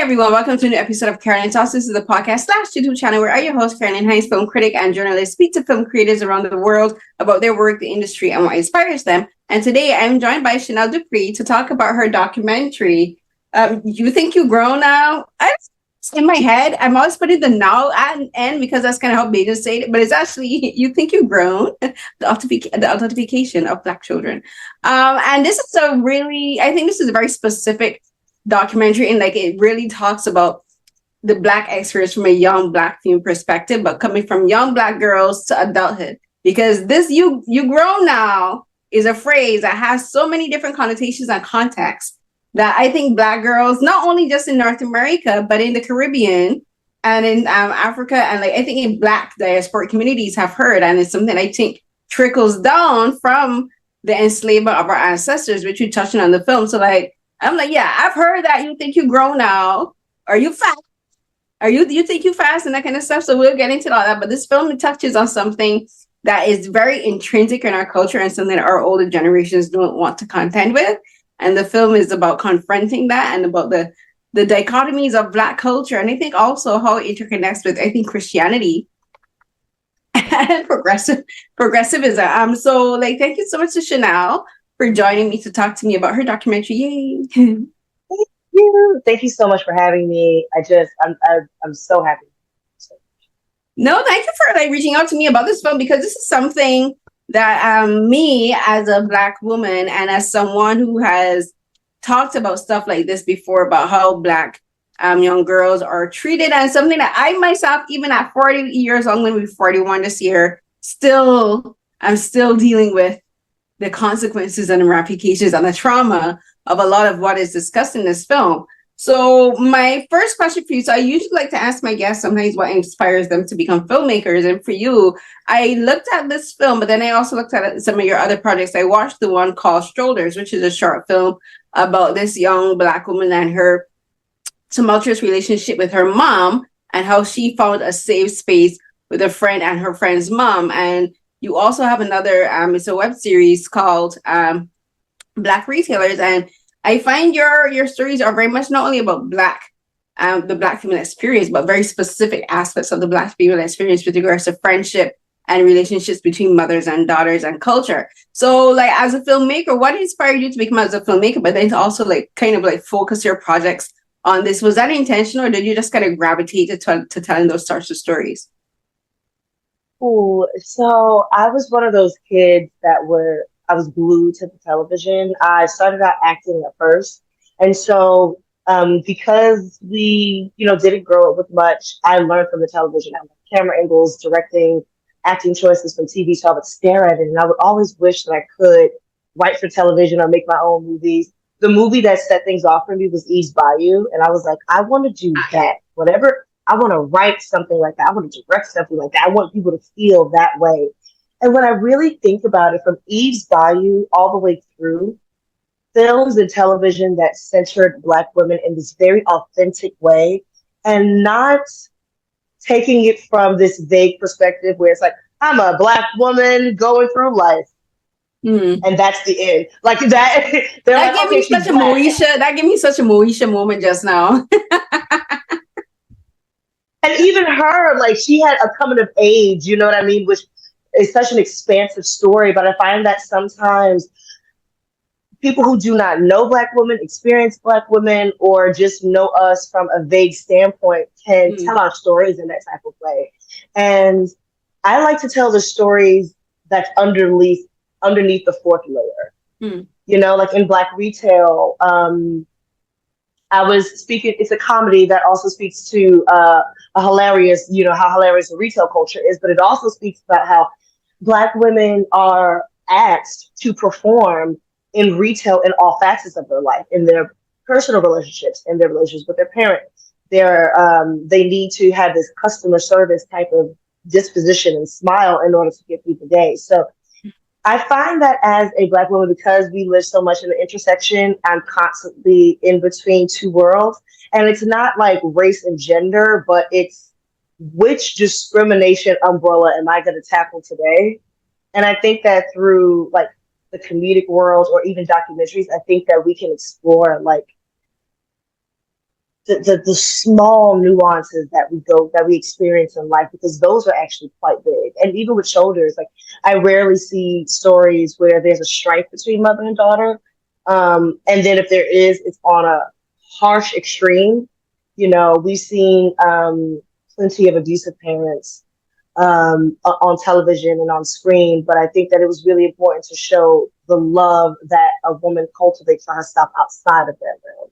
everyone, welcome to a new episode of Carolyn Talks. This is the podcast / YouTube channel where I, your host, Carolyn Hines, film critic and journalist, speak to film creators around the world about their work, the industry, and what inspires them. And today I'm joined by Chanel Dupree to talk about her documentary. You think you grow now? In my head, I'm always putting the now at an end because that's kind of how Beijing say it, but it's actually you think you've grown, the adultification of Black children. And this is I think this is a very specific documentary, and like it really talks about the Black experience from a young Black female perspective, but coming from young Black girls to adulthood, because this you grown now is a phrase that has so many different connotations and contexts that I think Black girls, not only just in North America, but in the Caribbean and in Africa, and like I think in Black diasporic communities have heard, and it's something I think trickles down from the enslavement of our ancestors, which you're touching on the film. So like, I'm like, yeah, I've heard that you think you grow now. Are you fast? You think you fast and that kind of stuff? So we'll get into all that. But this film touches on something that is very intrinsic in our culture and something that our older generations don't want to contend with. And the film is about confronting that and about the dichotomies of Black culture. And I think also how it interconnects with, I think, Christianity and progressivism. So like, thank you so much to Chanel for joining me to talk to me about her documentary. Yay! Thank you. Thank you so much for having me. I'm so happy. No, thank you for like reaching out to me about this film, because this is something that me as a Black woman and as someone who has talked about stuff like this before, about how Black young girls are treated, and something that I myself, even at 40 years old, I'm going to be 41 this year, I'm still dealing with the consequences and the ramifications and the trauma of a lot of what is discussed in this film. So my first question for you, so I usually like to ask my guests sometimes what inspires them to become filmmakers. And for you, I looked at this film, but then I also looked at some of your other projects. I watched the one called Strollers, which is a short film about this young Black woman and her tumultuous relationship with her mom, and how she found a safe space with a friend and her friend's mom. And you also have another, it's a web series called Black Retailers. And I find your stories are very much not only about the Black female experience, but very specific aspects of the Black female experience with regards to friendship and relationships between mothers and daughters and culture. So like, as a filmmaker, what inspired you to become as a filmmaker, but then to also like kind of like focus your projects on this? Was that intentional, or did you just kind of gravitate to telling those sorts of stories? Ooh, so I was one of those kids I was glued to the television. I started out acting at first. And so because we, didn't grow up with much, I learned from the television. I learned camera angles, directing, acting choices from TV. So I would stare at it, and I would always wish that I could write for television or make my own movies. The movie that set things off for me was Eve's Bayou. And I was like, I want to do that. Whatever. I want to write something like that. I want to direct something like that. I want people to feel that way. And when I really think about it, from Eve's Bayou all the way through, films and television that centered Black women in this very authentic way, and not taking it from this vague perspective where it's like, I'm a Black woman going through life. And that's the end. Like that. That gave me such a Moesha. That gave me such a Moesha moment just now. And even her, like, she had a coming of age, you know what I mean? Which is such an expansive story. But I find that sometimes people who do not know Black women, experience Black women, or just know us from a vague standpoint can tell our stories in that type of way. And I like to tell the stories that's underneath the fourth layer. Like in Black Retail, I was speaking, it's a comedy that also speaks to a hilarious, how hilarious the retail culture is, but it also speaks about how Black women are asked to perform in retail in all facets of their life, in their personal relationships, in their relationships with their parents. They need to have this customer service type of disposition and smile in order to get through the day. So I find that as a Black woman, because we live so much in the intersection, I'm constantly in between two worlds. And it's not like race and gender, but it's which discrimination umbrella am I going to tackle today? And I think that through like the comedic world or even documentaries, I think that we can explore like the small nuances that we experience in life, because those are actually quite big. And even with shoulders, like I rarely see stories where there's a strife between mother and daughter. And then if there is, it's on a harsh extreme. You know, we've seen plenty of abusive parents on television and on screen, but I think that it was really important to show the love that a woman cultivates for herself outside of that realm.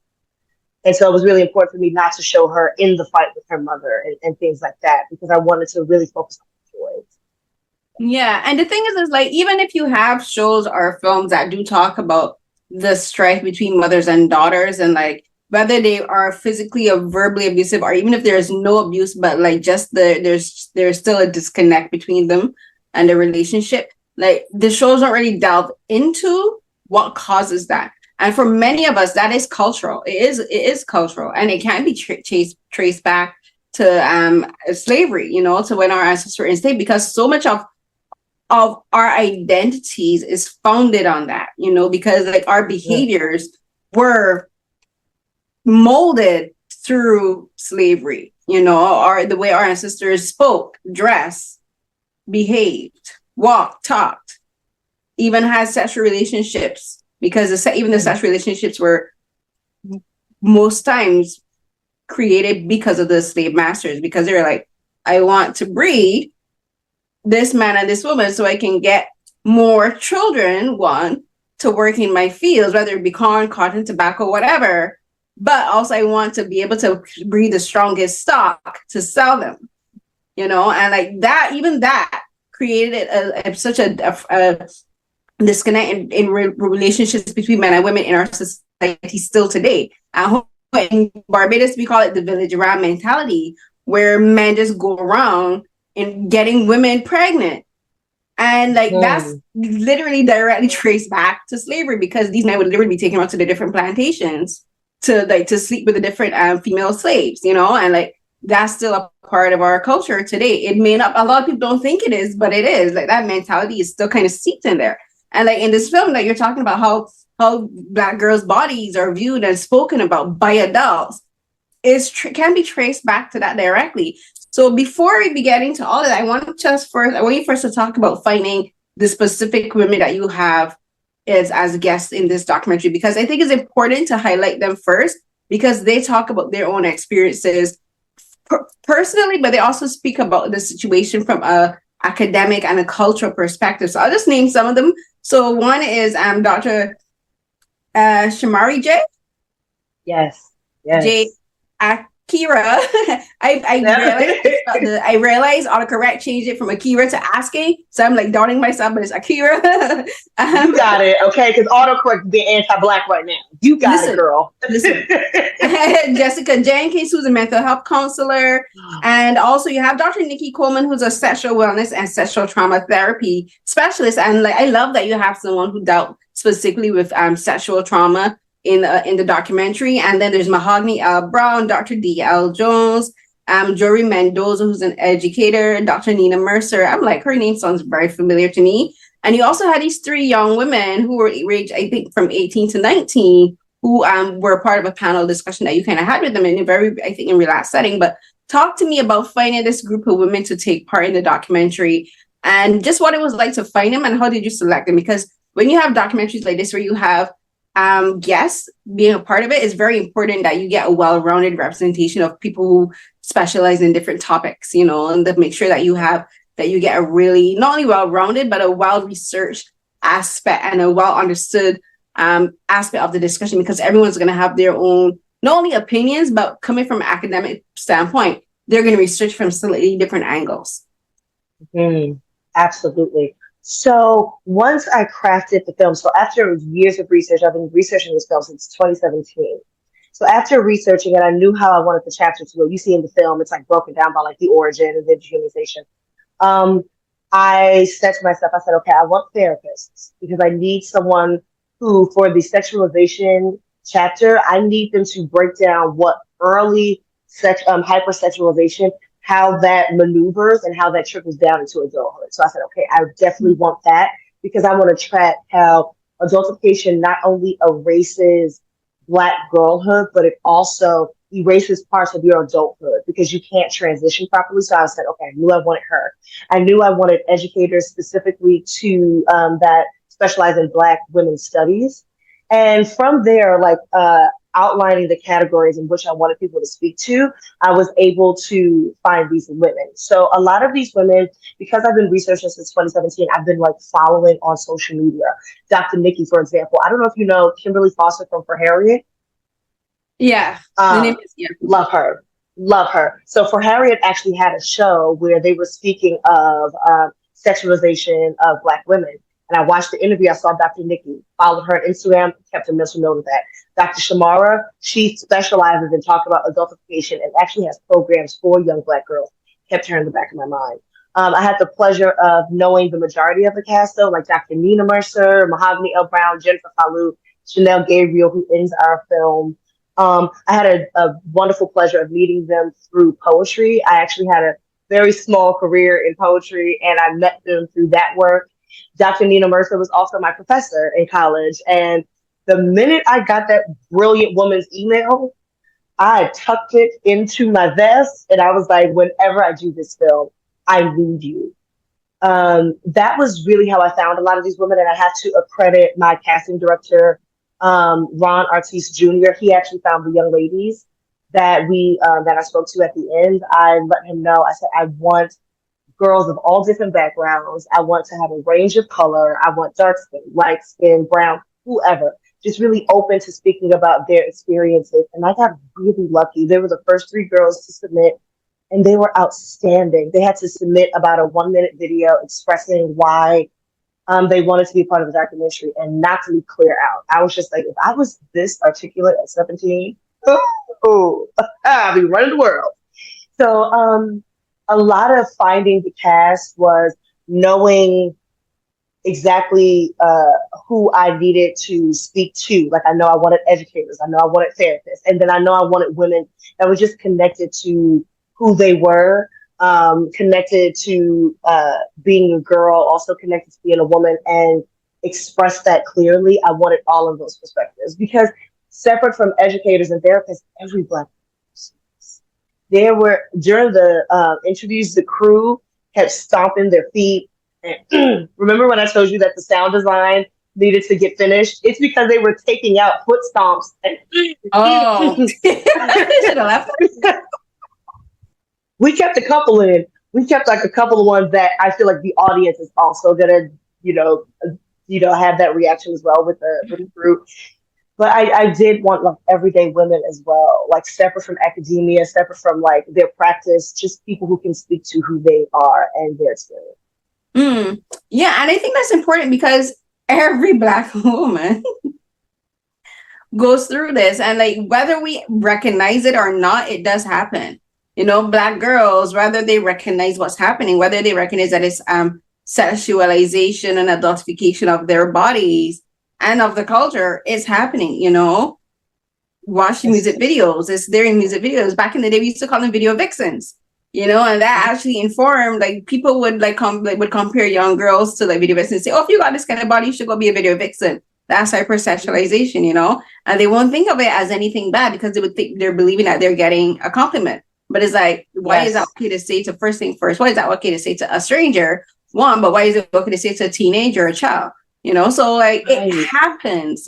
And so it was really important for me not to show her in the fight with her mother and things like that, because I wanted to really focus on the joys. Yeah, and the thing is like, even if you have shows or films that do talk about the strife between mothers and daughters, and like whether they are physically or verbally abusive, or even if there's no abuse, but like just there's still a disconnect between them and the relationship, like the shows don't really delve into what causes that. And for many of us, that is cultural. It is cultural, and it can be traced back to slavery, you know, to when our ancestors were enslaved, because so much of our identities is founded on that, you know, because like our behaviors were molded through slavery, you know, or the way our ancestors spoke, dressed, behaved, walked, talked, even had sexual relationships, because even the sexual relationships were most times created because of the slave masters, because they're like, I want to breed this man and this woman so I can get more children, one, to work in my fields, whether it be corn, cotton, tobacco, whatever, but also I want to be able to breed the strongest stock to sell them, you know. And like that, even that created such a disconnect in relationships between men and women in our society still today. In Barbados, we call it the village around mentality, where men just go around and getting women pregnant. And like that's literally directly traced back to slavery, because these men would literally be taken out to the different plantations to sleep with the different female slaves, you know. And like that's still a part of our culture today. It may not, a lot of people don't think it is, but it is. Like that mentality is still kind of seeped in there. And like in this film, like you're talking about how Black girls' bodies are viewed and spoken about by adults, can be traced back to that directly. So before we begin into all of that, I want you first to talk about finding the specific women that you have as guests in this documentary, because I think it's important to highlight them first, because they talk about their own experiences personally, but they also speak about the situation from a academic and a cultural perspective. So I'll just name some of them. So one is Dr. Shamari J. Yes. J. Akira. I realized autocorrect changed it from Akira to asking. So I'm like doubting myself, but it's Akira. You got it, okay? Because autocorrect being anti-Black right now. You got it, girl. Listen. Jessica Jenkins, who's a mental health counselor. And also you have Dr. Nikki Coleman, who's a sexual wellness and sexual trauma therapy specialist. And like I love that you have someone who dealt specifically with sexual trauma in the documentary. And then there's Mahogany L. Brown, Dr. D.L. Jones, Jory Mendoza, who's an educator, Dr. Nina Mercer. I'm like, her name sounds very familiar to me. And you also had these three young women who were ranged, I think, from 18 to 19, who were part of a panel discussion that you kind of had with them in a very, I think, in relaxed setting. But talk to me about finding this group of women to take part in the documentary, and just what it was like to find them, and how did you select them? Because when you have documentaries like this where you have guests being a part of it, it's very important that you get a well-rounded representation of people who specialize in different topics, you know, and to make sure that you get a really not only well-rounded but a well-researched aspect and a well-understood aspect of the discussion, because everyone's going to have their own not only opinions, but coming from an academic standpoint, they're going to research from slightly different angles. Absolutely. So once I crafted the film, so after years of research, I've been researching this film since 2017. So after researching it, I knew how I wanted the chapter to go. You see in the film, it's like broken down by like the origin and the dehumanization. I said to myself, I said, okay, I want therapists, because I need someone who, for the sexualization chapter, I need them to break down what early hypersexualization, how that maneuvers and how that trickles down into adulthood. So I said, okay, I definitely want that, because I want to track how adultification not only erases Black girlhood, but it also erases parts of your adulthood because you can't transition properly. So I said, okay, I knew I wanted her. I knew I wanted educators specifically to that specialize in Black women's studies. And from there, like outlining the categories in which I wanted people to speak to, I was able to find these women. So a lot of these women, because I've been researching since 2017, I've been like following on social media. Dr. Nikki, for example. I don't know if you know Kimberly Foster from For Harriet. Yeah, the name is, yeah. Love her. Love her. So For Harriet actually had a show where they were speaking of sexualization of Black women. And I watched the interview. I saw Dr. Nikki, followed her on Instagram, kept a mental note of that. Dr. Shamara, she specializes in talking about adultification and actually has programs for young Black girls. Kept her in the back of my mind. I had the pleasure of knowing the majority of the cast, though, like Dr. Nina Mercer, Mahogany L. Brown, Jennifer Falou, Chanel Gabriel, who ends our film. I had a wonderful pleasure of meeting them through poetry. I actually had a very small career in poetry, and I met them through that work. Dr. Nina Mercer was also my professor in college, and the minute I got that brilliant woman's email, I tucked it into my vest, and I was like, whenever I do this film, I need you. That was really how I found a lot of these women, and I have to accredit my casting director, Ron Artis Jr. He actually found the young ladies that I spoke to at the end. I let him know. I said, I want girls of all different backgrounds. I want to have a range of color. I want dark skin, light skin, brown, whoever. Just really open to speaking about their experiences. And I got really lucky. They were the first 3 girls to submit, and they were outstanding. They had to submit about a 1-minute video expressing why they wanted to be a part of the documentary and not to be clear out. I was just like, if I was this articulate at 17, I'd be running the world. So a lot of finding the cast was knowing exactly who I needed to speak to. Like, I know I wanted educators. I know I wanted therapists. And then I know I wanted women that were just connected to who they were, connected to being a girl, also connected to being a woman, and express that clearly. I wanted all of those perspectives because separate from educators and therapists, every Black person. There were, during the interviews, the crew kept stomping their feet. And remember when I told you that the sound design needed to get finished? It's because they were taking out foot stomps. And should have left. We kept a couple in. We kept like a couple of ones that I feel like the audience is also gonna, have that reaction as well with the group. But I did want like everyday women as well, like separate from academia, separate from like their practice, just people who can speak to who they are and their experience. Yeah, and I think that's important because every Black woman goes through this, and like whether we recognize it or not, it does happen. Black girls, whether they recognize what's happening, whether they recognize that it's sexualization and adultification of their bodies and of the culture, is happening. Watching music videos, it's there in music videos. Back in the day, we used to call them video vixens. And that actually informed, like, people would would compare young girls to like video vixens and say, oh, if you got this kind of body, you should go be a video vixen. That's hypersexualization, and they won't think of it as anything bad because they would think they're believing that they're getting a compliment. But it's like, why is that okay to say to first thing first? Why is that okay to say to a stranger? One, but why is it okay to say to a teenager or a child? So like it happens,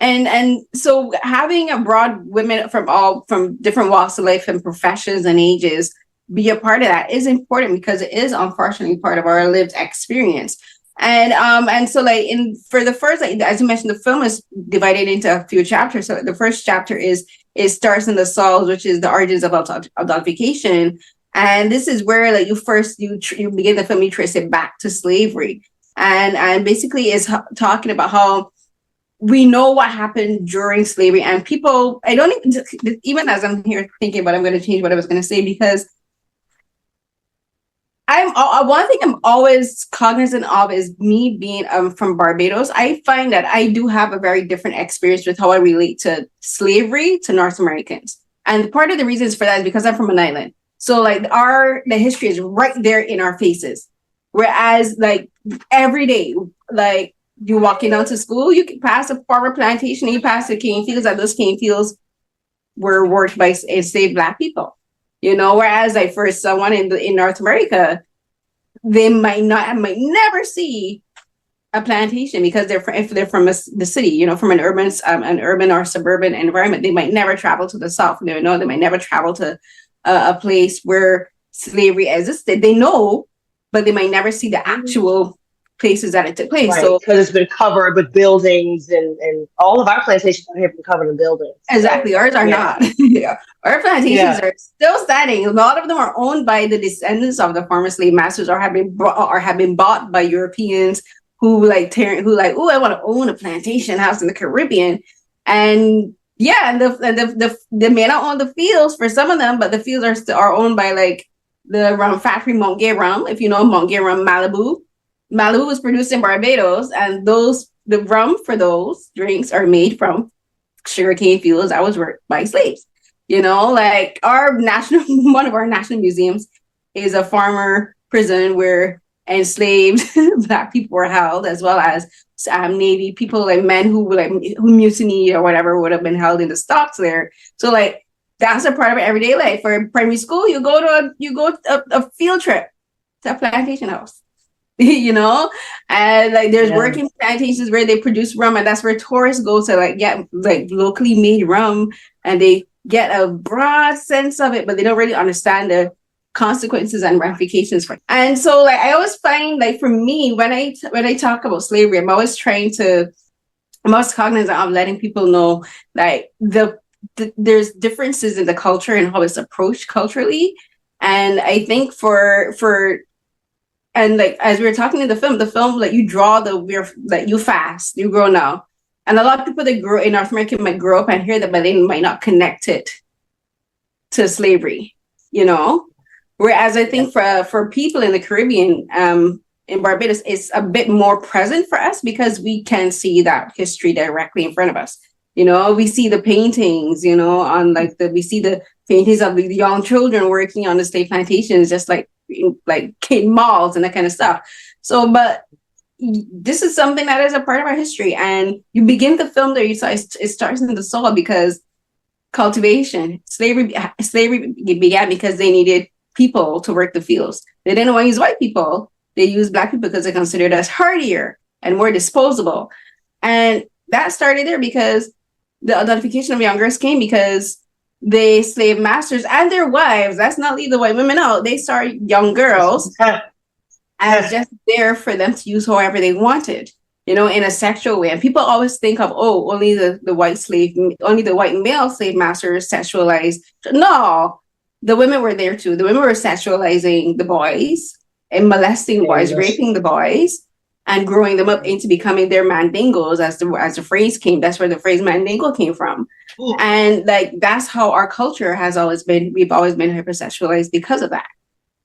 and so having a broad women from different walks of life and professions and ages be a part of that is important because it is unfortunately part of our lived experience. And so like for the first, like, as you mentioned, the film is divided into a few chapters. So the first chapter is Stars in the Souls, which is the origins of adultification. And this is where like you begin the film, you trace it back to slavery. And basically is talking about how we know what happened during slavery, and people, I don't even as I'm here thinking about, I'm going to change what I was going to say because one thing I'm always cognizant of is me being from Barbados. I find that I do have a very different experience with how I relate to slavery to North Americans. And part of the reasons for that is because I'm from an island. So like the history is right there in our faces. Whereas like every day, like you walking down to school, you can pass a farmer plantation, and you pass the cane fields, and those cane fields were worked by enslaved Black people. Whereas like for someone in North America, they might never see a plantation because if they're from the city, from an urban or suburban environment, they might never travel to the South. They might never travel to a place where slavery existed. They know, but they might never see the actual places that it took place. Right, So because it's been covered with buildings and all of our plantations have been covered in buildings. Exactly, ours are not. Yeah. Our plantations are still standing. A lot of them are owned by the descendants of the former slave masters, or have been bought by Europeans who oh, I want to own a plantation house in the Caribbean. And yeah, and the may not own the fields for some of them, but the fields are still owned by like the rum factory, Mount Gay Rum. If you know Mount Gay Rum, Malibu was produced in Barbados, and the rum for those drinks are made from sugarcane fields that was worked by slaves. Like one of our national museums is a farmer prison where enslaved Black people were held, as well as Navy people, like men who mutinied or whatever, would have been held in the stocks there. So like that's a part of everyday life. For primary school, you go to a field trip to a plantation house. And like there's working plantations where they produce rum, and that's where tourists go to like get like locally made rum, and they get a broad sense of it, but they don't really understand the consequences and ramifications for it. And so like I always find, like for me, when I talk about slavery, I'm always cognizant of letting people know like there's differences in the culture and how it's approached culturally. And I think and like as we were talking in the film, like you draw you fast, you grow now. And a lot of people that grow in North America might grow up and hear that, but they might not connect it to slavery, Whereas I think for people in the Caribbean, in Barbados, it's a bit more present for us because we can see that history directly in front of us. We see the paintings, we see the paintings of the young children working on the slave plantations, just like in malls and that kind of stuff. So, but this is something that is a part of our history, and you begin the film there. You saw it starts in the soil because cultivation, slavery began because they needed people to work the fields. They didn't want to use white people. They used Black people because they considered us hardier and more disposable. And that started there because the adultification of young girls came because the slave masters and their wives, let's not leave the white women out, they saw young girls as just there for them to use however they wanted, in a sexual way. And people always think of, only the white male slave masters sexualized. No, the women were there too. The women were sexualizing the boys and molesting the boys, raping the boys, and growing them up into becoming their mandingos, as the phrase came. That's where the phrase mandingo came from. Ooh. And like that's how our culture has always been. We've always been hypersexualized because of that,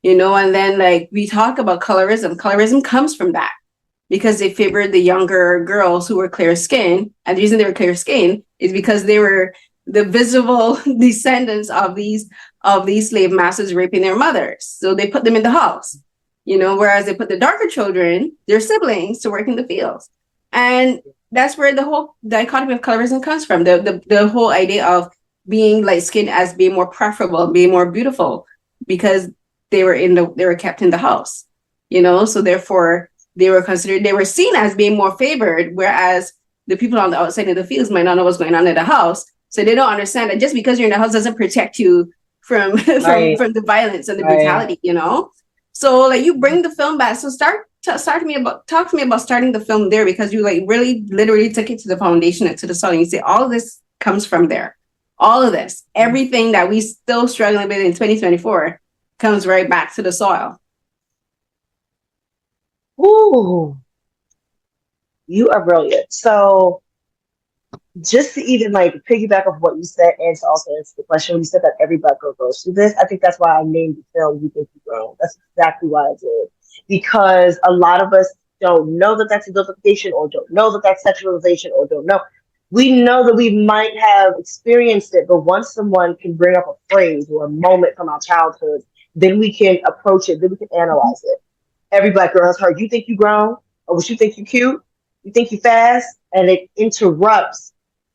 And then like we talk about colorism. Colorism comes from that because they favored the younger girls who were clear skinned, and the reason they were clear skinned is because they were the visible descendants of these slave masters raping their mothers. So they put them in the house. Whereas they put the darker children, their siblings, to work in the fields. And that's where the whole dichotomy of colorism comes from. The whole idea of being light skinned as being more preferable, being more beautiful, because they were kept in the house, so therefore they were seen as being more favored, whereas the people on the outside of the fields might not know what's going on in the house. So they don't understand that just because you're in the house doesn't protect you from the violence and the brutality, So like you bring the film back. So talk to me about starting the film there, because you like really literally took it to the foundation and to the soil. And you say all of this comes from there. All of this, everything that we still struggling with in 2024 comes right back to the soil. Ooh, you are brilliant. So just to even like piggyback off what you said and to also answer the question, you said that every Black girl goes through this. I think that's why I named the film You Think You Grown. That's exactly why I did. Because a lot of us don't know that that's adultification, or don't know that that's sexualization, or don't know. We know that we might have experienced it, but once someone can bring up a phrase or a moment from our childhood, then we can approach it, then we can analyze it. Every Black girl has heard, you think you grown? Or what, you think you cute? You think you fast, and it interrupts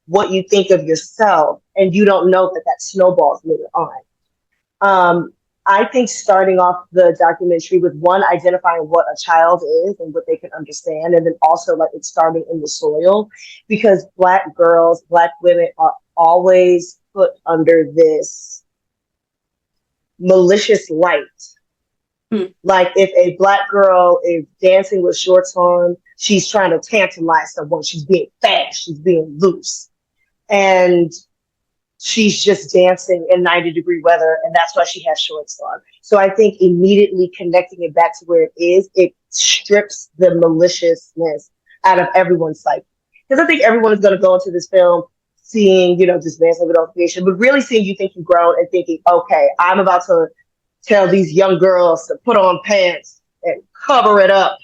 what you think of yourself, and you don't know that that snowballs later on. I think starting off the documentary with one, identifying what a child is and what they can understand, and then also like it's starting in the soil, because Black girls, Black women are always put under this malicious light. Like if a Black girl is dancing with shorts on, she's trying to tantalize someone. She's being fast, she's being loose, and she's just dancing in 90-degree weather, and that's why she has shorts on. So I think immediately connecting it back to where it is, it strips the maliciousness out of everyone's psyche. Because I think everyone is going to go into this film seeing, Dismantling Adultification, but really seeing You Think You've Grown and thinking, okay, I'm about to tell these young girls to put on pants and cover it up.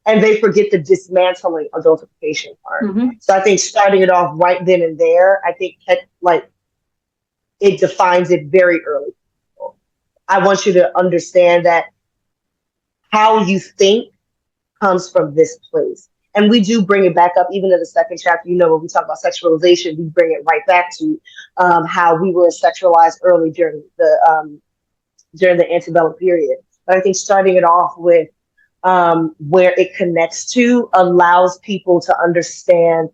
And they forget the dismantling adultification part. Mm-hmm. So I think starting it off right then and there, I think it defines it very early. I want you to understand that how you think comes from this place. And we do bring it back up, even in the second chapter, when we talk about sexualization, we bring it right back to how we were sexualized early during the antebellum period. But I think starting it off with where it connects to allows people to understand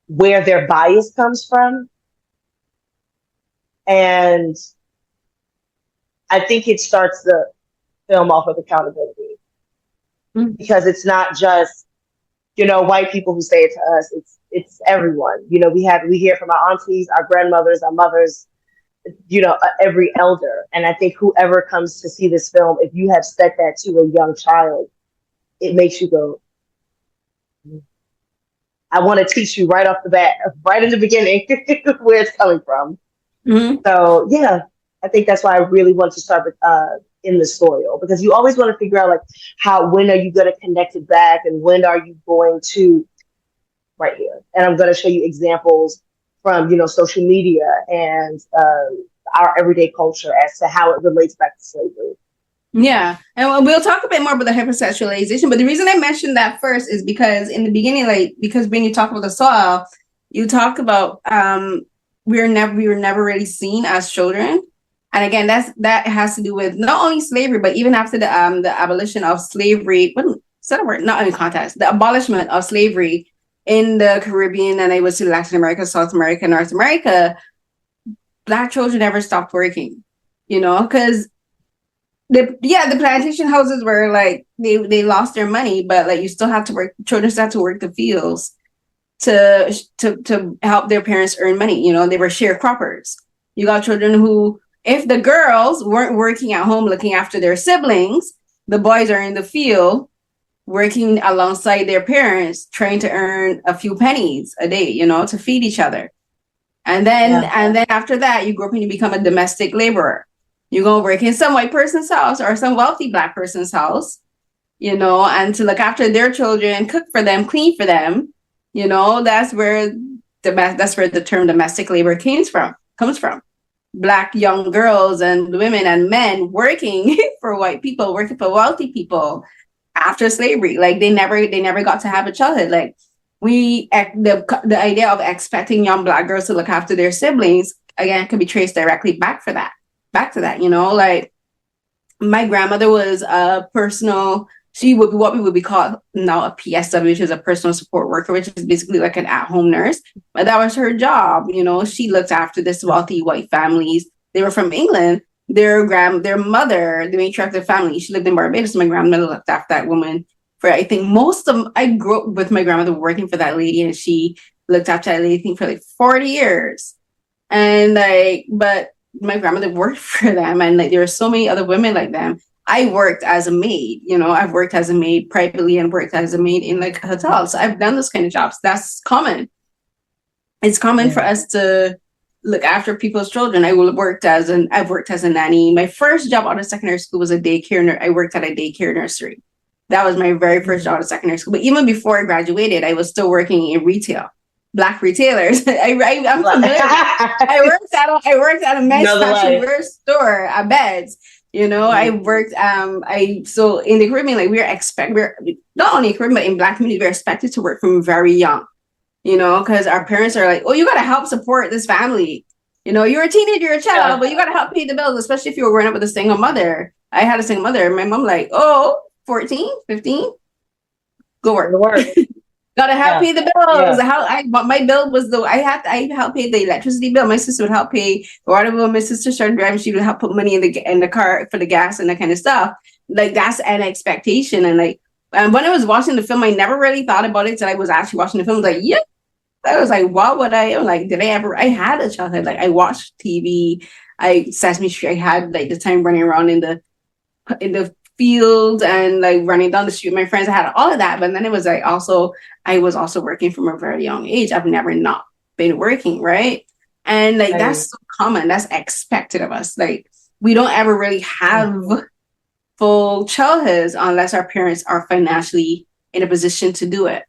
where their bias comes from. And I think it starts the film off with accountability. Mm-hmm. Because it's not just, white people who say it to us, it's everyone. We hear from our aunties, our grandmothers, our mothers, every elder. And I think whoever comes to see this film, if you have said that to a young child, it makes you go, I want to teach you right off the bat, right in the beginning, where it's coming from. Mm-hmm. So, yeah, I think that's why I really want to start with in the soil, because you always want to figure out when are you going to connect it back, and when are you going to, right here. And I'm going to show you examples from, social media and our everyday culture as to how it relates back to slavery. Yeah. And we'll talk a bit more about the hypersexualization. But the reason I mentioned that first is because in the beginning, because when you talk about the soil, you talk about we were never really seen as children. And again, that has to do with not only slavery, but even after the abolition of slavery, not in context, the abolishment of slavery in the Caribbean, and I would say Latin America, South America, North America, Black children never stopped working, because the plantation houses were like, they lost their money, but you still have to work, children still have to work the fields to help their parents earn money. They were sharecroppers. You got children who, if the girls weren't working at home looking after their siblings, the boys are in the field working alongside their parents, trying to earn a few pennies a day, to feed each other. And then after that, you grow up and you become a domestic laborer. You go work in some white person's house or some wealthy Black person's house, and to look after their children, cook for them, clean for them. That's where the term domestic labor comes from. Black young girls and women and men working for white people, working for wealthy people after slavery. They never got to have a childhood. The idea of expecting young Black girls to look after their siblings, again, can be traced directly back to that. My grandmother was she would be what we would be called now a PSW, which is a personal support worker, which is basically like an at-home nurse. But that was her job. She looked after this wealthy white families. They were from England. Their mother, the matriarch of the family, she lived in Barbados. My grandmother looked after that woman for, I think, I grew up with my grandmother working for that lady, and she looked after that lady, I think, for 40 years. And but my grandmother worked for them, and there were so many other women like them. I worked as a maid, I've worked as a maid privately and worked as a maid in hotels. So I've done those kind of jobs. That's common. It's common for us to look after people's children. I've worked as a nanny. My first job out of secondary school was a daycare. I worked at a daycare nursery. That was my very first job out of secondary school. But even before I graduated, I was still working in retail. Black retailers. I'm familiar. I worked at a men's fashion wear store at Beds. You know, I worked, so in the Caribbean, like we're not only Caribbean, but in Black community, we're expected to work from very young, you know, because our parents are like, oh, you got to help support this family. You know, you're a teenager, you're a child, but you got to help pay the bills, especially if you were growing up with a single mother. I had a single mother. My mom like, oh, 14, 15, go work. Gotta help pay the bills. But my bill was I helped pay the electricity bill. My sister would help pay the water bill. My sister started driving. She would help put money in the car for the gas and that kind of stuff. Like that's an expectation. And like when I was watching the film, I never really thought about it until I was actually watching the film. I was like, yeah. I was like, what would I like? Did I ever? I had a childhood. Like I watched TV. Sesame Street. I had like the time running around in the field and like running down the street with my friends. I had all of that, but then it was like I was also working from a very young age. I've never not been working, right? And like that's so common. That's expected of us. Like we don't ever really have full childhoods unless our parents are financially in a position to do it.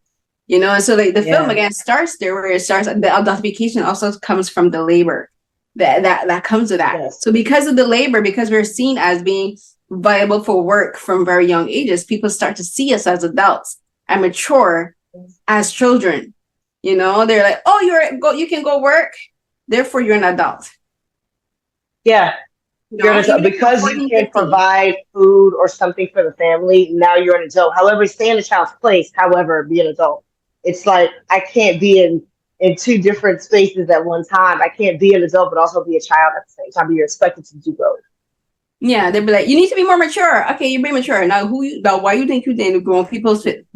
You know, and so like the film again starts there where it starts. The adultification also comes from the labor that comes with that. Yes. So because of the labor, because we're seen as being viable for work from very young ages, people start to see us as adults and mature as children. You know, they're like, oh, you can go work, therefore you're an adult. Yeah. You're an adult. Because you can provide food or something for the family, now you're an adult. However, stay in a child's place, however, be an adult. It's like I can't be in two different spaces at one time. I can't be an adult but also be a child at the same time, but you're expected to do both. Yeah, they'd be like, you need to be more mature. Okay, you're being mature. Now why you think you didn't grow people's fit?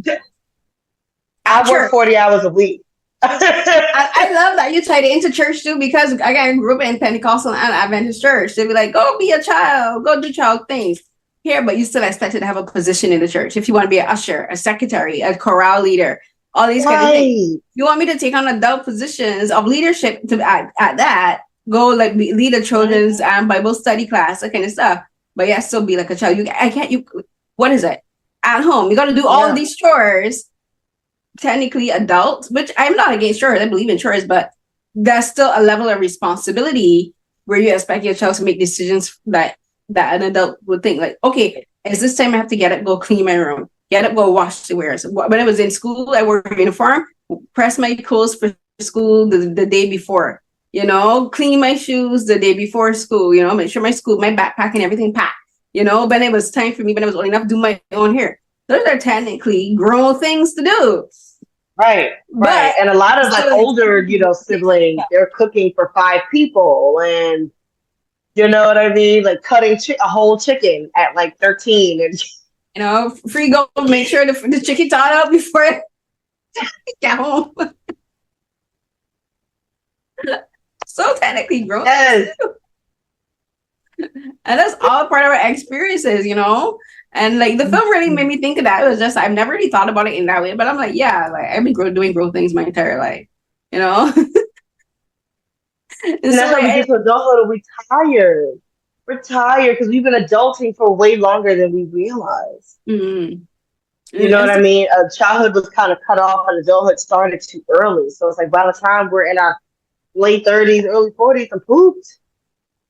I work 40 hours a week. I love that you tied it into church too, because again, I grew up in Pentecostal and Adventist church. They'd be like, go be a child, go do child things here, but you still expected to have a position in the church. If you want to be an usher, a secretary, a chorale leader, all these kind of things. You want me to take on adult positions of leadership at that, go like lead a children's Bible study class, that kind of stuff. But yeah, still be like a child. What is it? At home, you got to do all of these chores. Technically adult, which I'm not against chores. I believe in chores, but there's still a level of responsibility where you expect your child to make decisions that an adult would think like, okay, is this time I have to get up, go clean my room, get up, go wash the wares. When I was in school, I wore a uniform, press my clothes for school the day before, you know, clean my shoes the day before school, you know, make sure my backpack and everything packed, you know. But it was time for me when I was old enough to do my own hair. Those are technically grown things to do. Right. And a lot of like older, you know, siblings, they're cooking for 5 people and you know what I mean? Like cutting a whole chicken at like 13 and you know, free go make sure the chicken thawed out before I get home. So technically grown. Yes. And that's all part of our experiences, you know. And like the film really made me think of that. It was just I've never really thought about it in that way, but I'm like, yeah, like I've been doing growth things my entire life, you know. And that's how we get to adulthood. We're tired because we've been adulting for way longer than we realize. Mm-hmm. You know what I mean? Childhood was kind of cut off, and adulthood started too early. So it's like by the time we're in our late 30s, early 40s, I'm pooped.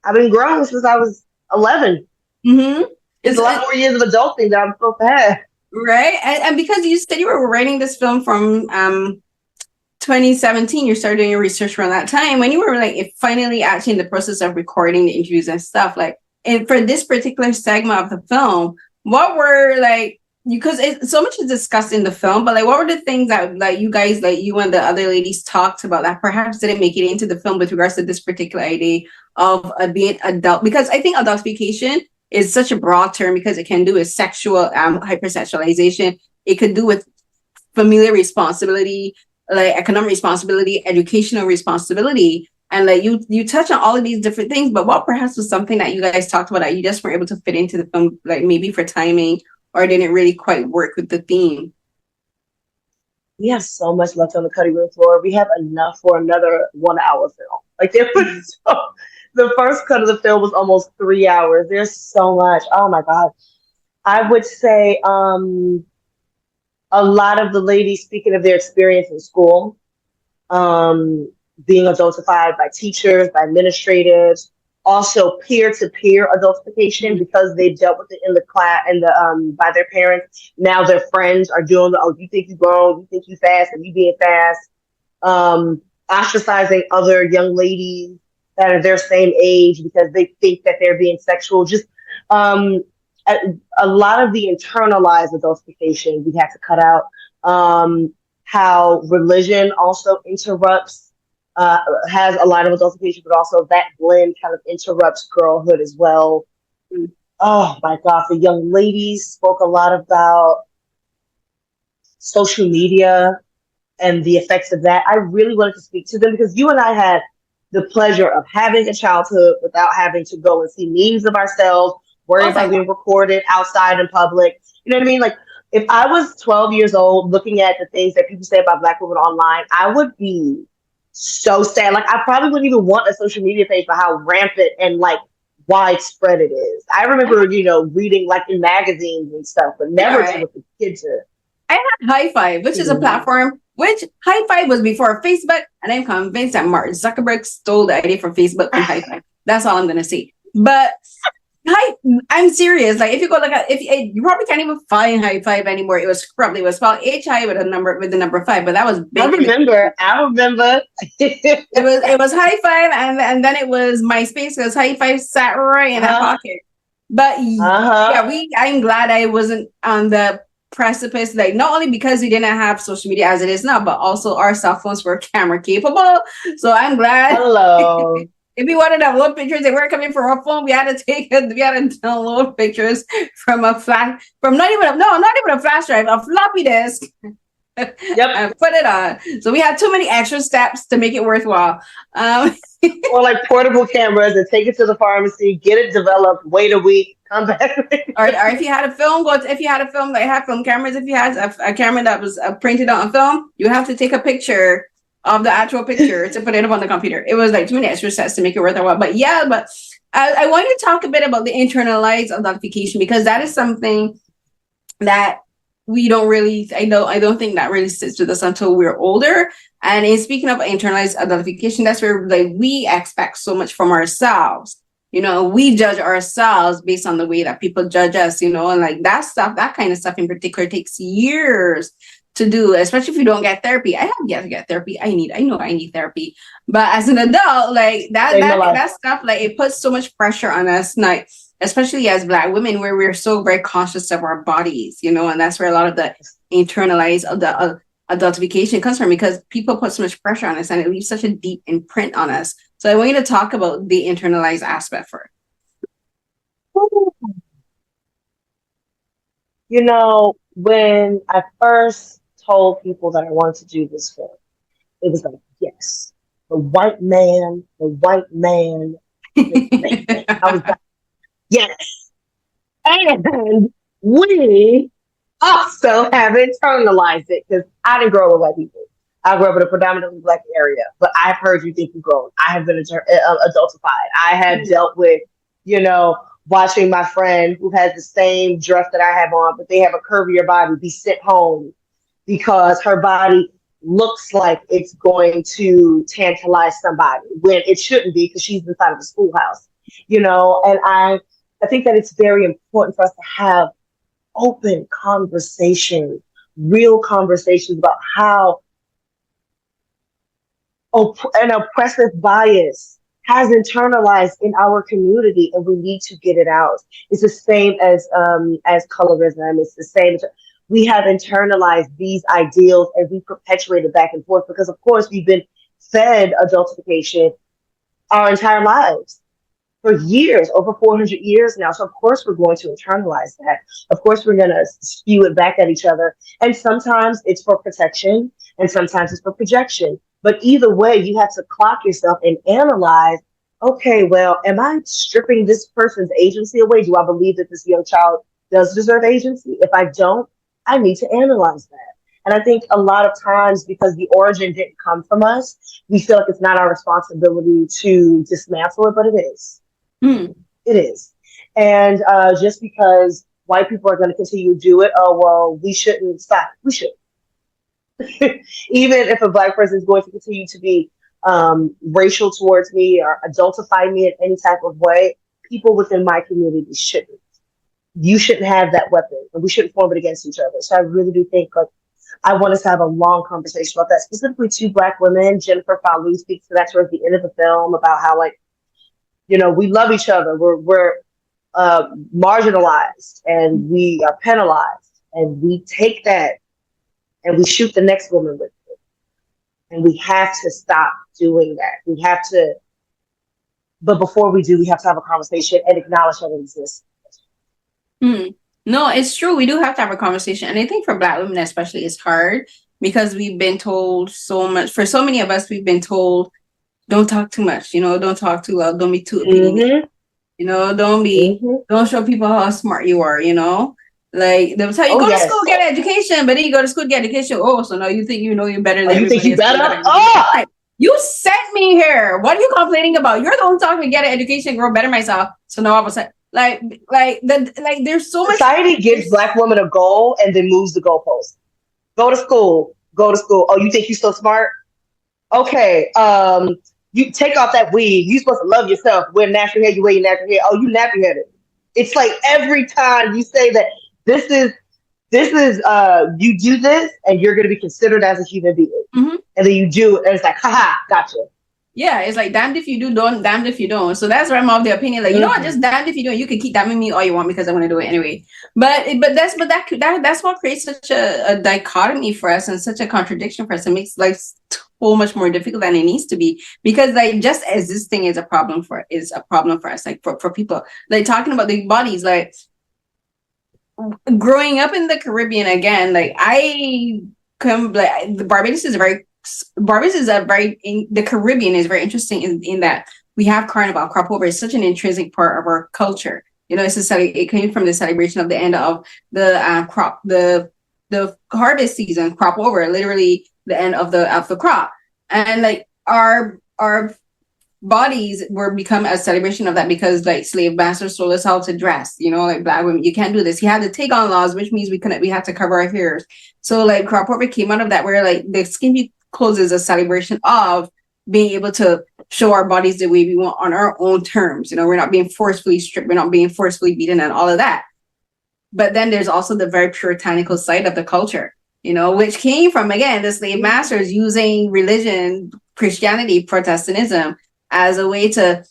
I've been grown since I was 11. Mm-hmm. It's a lot more years of adulting that I'm supposed to have. Right. And because you said you were writing this film from 2017, you started doing your research around that time when you were like finally actually in the process of recording the interviews and stuff. Like, and for this particular segment of the film, what were like, because so much is discussed in the film, but like, what were the things that like you guys, like you and the other ladies talked about that perhaps didn't make it into the film with regards to this particular idea of being adult? Because I think adultification is such a broad term because it can do with sexual hypersexualization. It could do with familial responsibility, like economic responsibility, educational responsibility. And like you touch on all of these different things, but what perhaps was something that you guys talked about that you just weren't able to fit into the film, like maybe for timing or didn't really quite work with the theme? We have so much left on the cutting room floor. We have enough for another 1 hour film. Like there was the first cut of the film was almost 3 hours. There's so much. Oh my God. I would say a lot of the ladies speaking of their experience in school, being adultified by teachers, by administrators, also peer-to-peer adultification because they dealt with it in the class and by their parents. Now their friends are doing you think you grown, you think you fast, and you being fast. Ostracizing other young ladies that are their same age because they think that they're being sexual. Just a lot of the internalized adultification we have to cut out. How religion also interrupts, has a lot of adultification, but also that blend kind of interrupts girlhood as well. Oh my God, the young ladies spoke a lot about social media and the effects of that. I really wanted to speak to them because you and I had the pleasure of having a childhood without having to go and see memes of ourselves, worry about being recorded outside in public. You know what I mean? Like, if I was 12 years old looking at the things that people say about Black women online, I would be so sad. Like, I probably wouldn't even want a social media page for how rampant and like widespread it is. I remember, reading like in magazines and stuff, but never to look at kids. I had High Five, which is a platform, which High Five was before Facebook, and I'm convinced that Mark Zuckerberg stole the idea from Facebook and High Five. That's all I'm going to say. But I'm serious. Like, if you go look at, you probably can't even find High Five anymore. It was spelled HI with the number 5, but that was big. I remember. it was High Five, and then it was MySpace because High Five sat right in that pocket. But I'm glad I wasn't on the precipice, like, not only because we didn't have social media as it is now, but also our cell phones were camera capable. So I'm glad. Hello. If we wanted to upload pictures, they weren't coming from our phone. We had to download pictures from not even a flash drive, a floppy disk. Yep. And put it on. So we had too many extra steps to make it worthwhile. Or like portable cameras and take it to the pharmacy, get it developed, wait a week, come back. or if you had a film, they have film cameras. If you had a camera that was printed on film, you have to take a picture of the actual picture to put it up on the computer. It was like too many extra steps to make it worthwhile. But I want to talk a bit about the internalized adultification, because that is something that we don't really, I don't think that really sits with us until we're older. And in speaking of internalized adultification, that's where like we expect so much from ourselves. We judge ourselves based on the way that people judge us, and like that kind of stuff in particular takes years to do, especially if you don't get therapy. I have yet to get therapy. I know I need therapy. But as an adult, like that stuff, like it puts so much pressure on us, like, especially as Black women, where we're so very conscious of our bodies, and that's where a lot of the internalized adultification comes from, because people put so much pressure on us and it leaves such a deep imprint on us. So I want you to talk about the internalized aspect first. When I first told people that I wanted to do this film, it was like, yes, the white man. I was like, yes. And we also have internalized it, because I didn't grow up with white people. I grew up in a predominantly Black area, but I've heard you think you've grown. I have been adultified. I have dealt with, watching my friend who has the same dress that I have on, but they have a curvier body, be sent home because her body looks like it's going to tantalize somebody when it shouldn't be, because she's inside of a schoolhouse, and I think that it's very important for us to have open conversations, real conversations about how an oppressive bias has internalized in our community, and we need to get it out. It's the same as colorism. It's the same. We have internalized these ideals and we perpetuate it back and forth because, of course, we've been fed adultification our entire lives for years, over 400 years now. So, of course, we're going to internalize that. Of course, we're going to spew it back at each other. And sometimes it's for protection and sometimes it's for projection. But either way, you have to clock yourself and analyze, okay, well, am I stripping this person's agency away? Do I believe that this young child does deserve agency? If I don't, I need to analyze that. And I think a lot of times, because the origin didn't come from us, we feel like it's not our responsibility to dismantle it, but it is. It is. And just because white people are going to continue to do it, oh, well, we shouldn't stop. We should. Even if a Black person is going to continue to be racial towards me or adultify me in any type of way, people within my community shouldn't. You shouldn't have that weapon, and we shouldn't form it against each other. So I really do think, like, I want us to have a long conversation about that, specifically two Black women. Jennifer Fowley speaks to that towards the end of the film about how, like, you know, we love each other. We're marginalized and we are penalized, and we take that and we shoot the next woman with it. And we have to stop doing that. We have to, but before we do, we have to have a conversation and acknowledge that it exists. No, it's true. We do have to have a conversation. And I think for Black women especially, it's hard because we've been told so much. For so many of us, we've been told, don't talk too much, you know, don't talk too loud, don't be too opinionated, you know, don't show people how smart you are, you know. Like, they'll tell you, go to school, get an education, but then you go to school, get education. Oh, so now you think you know you're better than you think you better? Like, you sent me here. What are you complaining about? You're the one talking to get an education, grow better myself. So now all of a sudden, there's so much. Society gives Black women a goal and then moves the goalpost. Go to school. Oh, you think you're so smart? Okay. You take off that weave. You're supposed to love yourself. Wear natural hair. You wear your natural hair. Oh, you nappy headed. It's like every time you say that this is you do this and you're going to be considered as a human being. And then you do it and it's like, haha, gotcha. Yeah, it's like damned if you do, damned if you don't. So that's where I'm of the opinion. Like, you know what, just damned if you don't. You can keep damning me all you want because I want to do it anyway. But that's what creates such a dichotomy for us and such a contradiction for us. It makes life so much more difficult than it needs to be, because like just existing is a problem for us. Like for people, like talking about the bodies, like growing up in the Caribbean again, like the Barbados is the Caribbean is very interesting in that we have Carnival. Crop over is such an intrinsic part of our culture. You know, it came from the celebration of the end of the harvest season, crop over, literally the end of the crop. And like our bodies were become a celebration of that because like slave masters told us how to dress, you know, like Black women, you can't do this. You had to take on laws, which means we had to cover our hairs. So like crop over came out of that, where like the skimpy clothes is a celebration of being able to show our bodies the way we want on our own terms. You know, we're not being forcefully stripped, we're not being forcefully beaten and all of that. But then there's also the very puritanical side of the culture, you know, which came from, again, the slave masters using religion, Christianity, Protestantism as a way to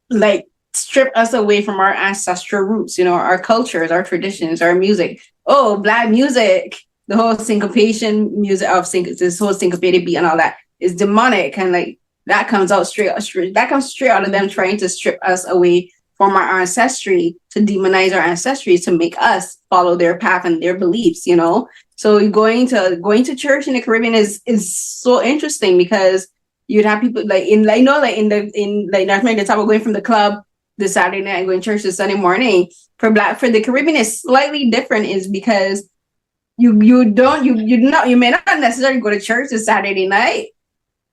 like strip us away from our ancestral roots, you know, our cultures, our traditions, our music. Oh, Black music, the whole syncopation music of this whole syncopated beat and all that is demonic, and like that comes straight out of them trying to strip us away from our ancestry, to demonize our ancestry, to make us follow their path and their beliefs, you know. So going to church in the Caribbean is so interesting, because you'd have people in North America, talk about going from the club the Saturday night and going to church the Sunday morning. For the Caribbean is slightly different, is because you may not necessarily go to church the Saturday night.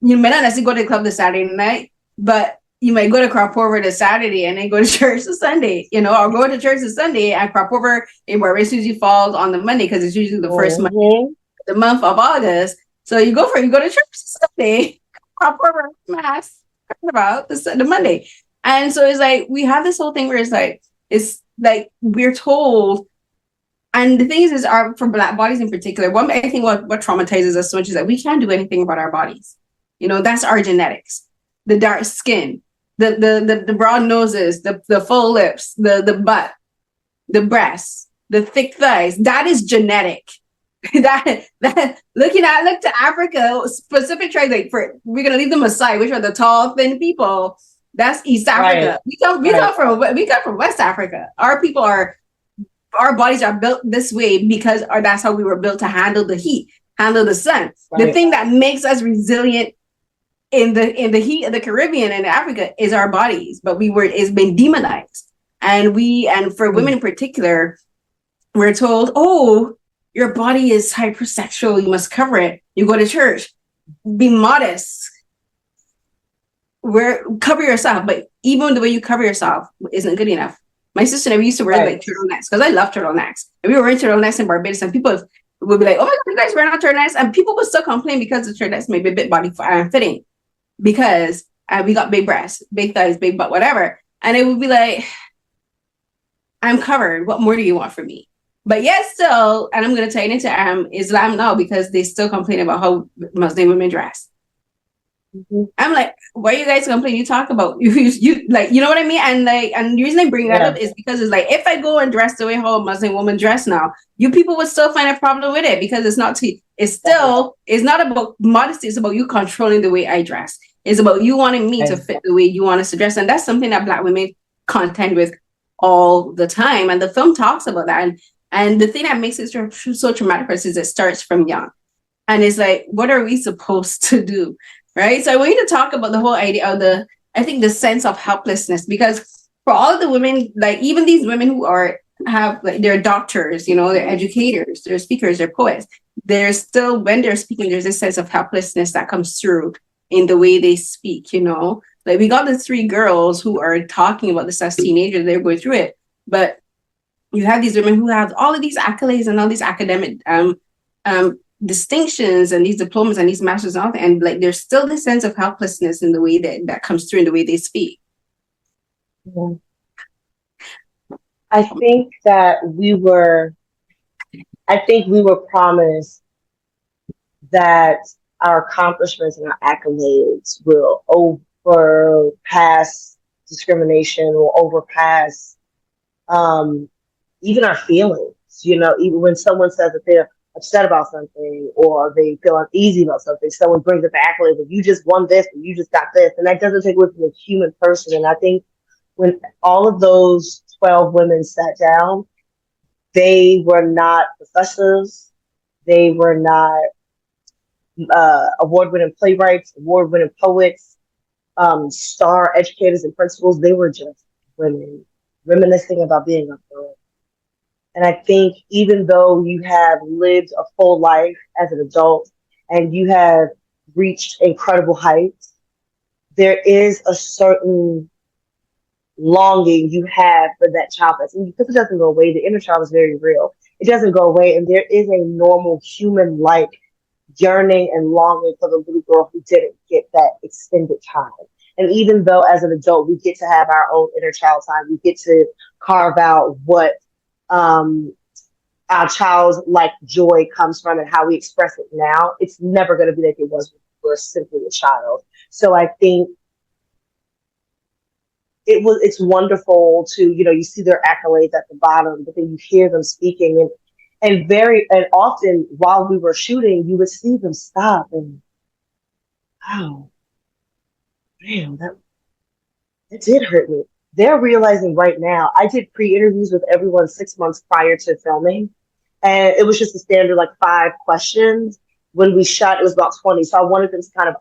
You may not necessarily go to the club the Saturday night, but you might go to crop over the Saturday and then go to church the Sunday, you know, or go to church the Sunday and crop over in Barbados usually falls on the Monday, because it's usually the first the month of August. So you go to church Sunday, crop over mass about the Monday. And so it's like we have this whole thing where it's like we're told. And the thing is for Black bodies in particular, I think what traumatizes us so much is that we can't do anything about our bodies. You know, that's our genetics. The dark skin, the broad noses, the full lips, the butt, the breasts, the thick thighs, that is genetic. that look to Africa, specific tribes, like we're gonna leave them aside, which are the tall, thin people. That's East Africa. Right. We come from West Africa. Our bodies are built this way because that's how we were built, to handle the heat, handle the sun. Right. The thing that makes us resilient in the heat of the Caribbean and Africa is our bodies, but it's been demonized. And for women in particular, we're told, oh, your body is hypersexual, you must cover it. You go to church, be modest. Cover yourself, but even the way you cover yourself isn't good enough. My sister and I used to wear like turtlenecks, because I love turtlenecks. And we were wearing turtlenecks in Barbados, and people would be like, oh my God, you guys wearing turtlenecks? And people would still complain because the turtlenecks may be a bit body fitting. because we got big breasts, big thighs, big butt, whatever. And it would be like, I'm covered. What more do you want from me? But yes, still, and I'm going to tie it into Islam now, because they still complain about how Muslim women dress. Mm-hmm. I'm like, why are you guys complaining? You talk about you like, you know what I mean? And like, and the reason I bring that up is because it's like, if I go and dress the way how a Muslim woman dress now, you people would still find a problem with it, because it's not about modesty. It's about you controlling the way I dress. It's about you wanting me to fit the way you want us to dress. And that's something that Black women contend with all the time. And the film talks about that. And the thing that makes it so traumatic for us is it starts from young. And it's like, what are we supposed to do? Right. So I want you to talk about the whole idea of the sense of helplessness, because for all of the women, like even these women who have like, they're doctors, you know, they're educators, they're speakers, they're poets, there's still, when they're speaking, there's a sense of helplessness that comes through in the way they speak, you know. Like we got the 3 girls who are talking about this as teenagers, they're going through it. But you have these women who have all of these accolades and all these academic distinctions and these diplomas and these masters and all that, and like there's still this sense of helplessness in the way that comes through in the way they speak. Yeah. I think we were promised that our accomplishments and our accolades will overpass discrimination, will overpass even our feelings. You know, even when someone says that they're upset about something or they feel uneasy about something, someone brings up the accolade, but you just won this and you just got this, and that doesn't take away from the human person. And I think when all of those 12 women sat down, they were not professors, they were not award-winning playwrights, award-winning poets, star educators and principals. They were just women reminiscing about being a girl. And I think even though you have lived a full life as an adult and you have reached incredible heights, there is a certain longing you have for that child. And because it doesn't go away, the inner child is very real. It doesn't go away. And there is a normal human-like yearning and longing for the little girl who didn't get that extended time. And even though as an adult, we get to have our own inner child time, we get to carve out what our child's like joy comes from and how we express it now, it's never going to be like it was when we were simply a child. So I think it's wonderful to, you know, you see their accolades at the bottom, but then you hear them speaking and often while we were shooting, you would see them stop and, wow, damn, that did hurt me. They're realizing right now, I did pre-interviews with everyone 6 months prior to filming. And it was just a standard, like 5 questions. When we shot, it was about 20. So I wanted them to kind of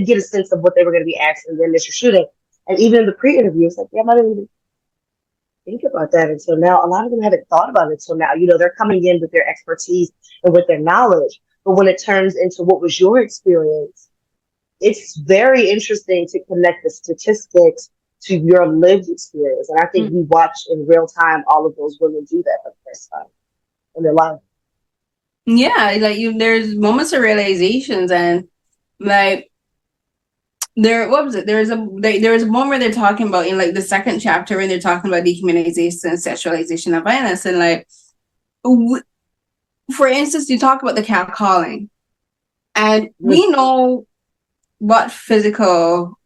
get a sense of what they were going to be asked in the initial shooting. And even in the pre-interview, it's like, yeah, I didn't even think about that until now. A lot of them haven't thought about it until now. You know, they're coming in with their expertise and with their knowledge. But when it turns into what was your experience, it's very interesting to connect the statistics to your lived experience. And I think we watch in real time all of those women do that for the first time in their life. Yeah, like there's moments of realizations, and like what was it? There was a moment where they're talking about in like the 2nd chapter when they're talking about dehumanization and sexualization of violence, and like for instance, you talk about the catcalling, and we know what physical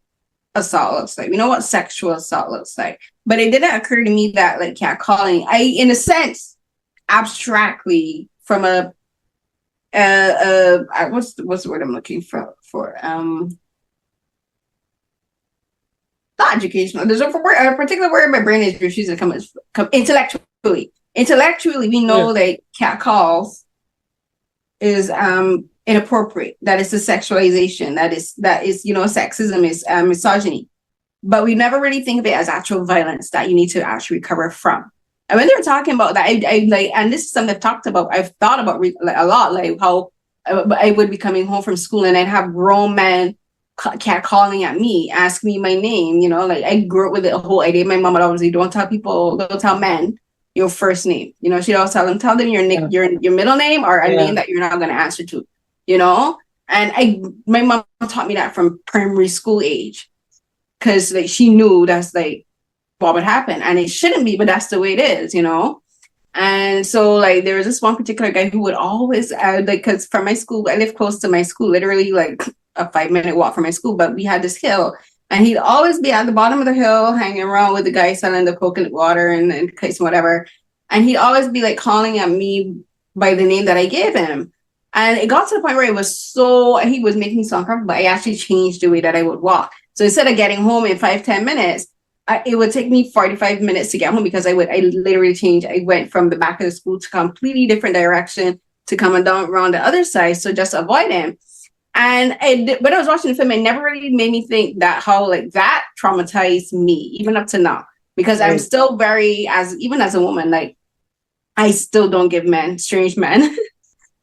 assault looks like. We know what sexual assault looks like. But it didn't occur to me that like catcalling, in a sense, abstractly from what's the word I'm looking for? Not educational. There's a particular word my brain is refusing to come intellectually. Intellectually, we know that catcalls is inappropriate. That is the sexualization. That is you know, sexism is misogyny. But we never really think of it as actual violence that you need to actually recover from. And when they were talking about that, I like, and this is something I've thought about a lot, like how I would be coming home from school and I'd have grown men catcalling at me, ask me my name. You know, like I grew up with the whole idea. My mom would always say, don't tell men your first name. You know, she'd always tell them your middle name or a name that you're not going to answer to. You know, And my mom taught me that from primary school age, because like she knew that's like what would happen, and it shouldn't be, but that's the way it is, you know. And so like there was this one particular guy who would always like, because from my school, I live close to my school, literally like a 5-minute walk from my school, but we had this hill, and he'd always be at the bottom of the hill hanging around with the guy selling the coconut water and cakes and whatever, and he'd always be like calling at me by the name that I gave him. And it got to the point where it was so, he was making me so uncomfortable, but I actually changed the way that I would walk. So instead of getting home in 5-10 minutes, it would take me 45 minutes to get home, because I literally changed. I went from the back of the school to completely different direction to coming down around the other side. So just avoid him. And when I was watching the film, it never really made me think that how like that traumatized me, even up to now, because I'm still even as a woman, like I still don't give strange men,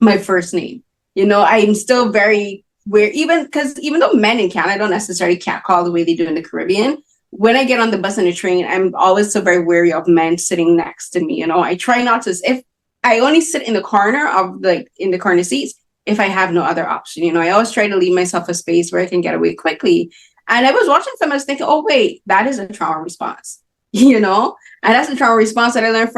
my first name. You know, I'm still very weird, even though men in Canada don't necessarily catcall the way they do in the Caribbean. When I get on the bus and the train, I'm always so very wary of men sitting next to me. You know, I try not to. If I only sit in the corner seats, if I have no other option, you know, I always try to leave myself a space where I can get away quickly. And I was watching some, I was thinking, oh wait, that is a trauma response, you know, and that's the trauma response that I learned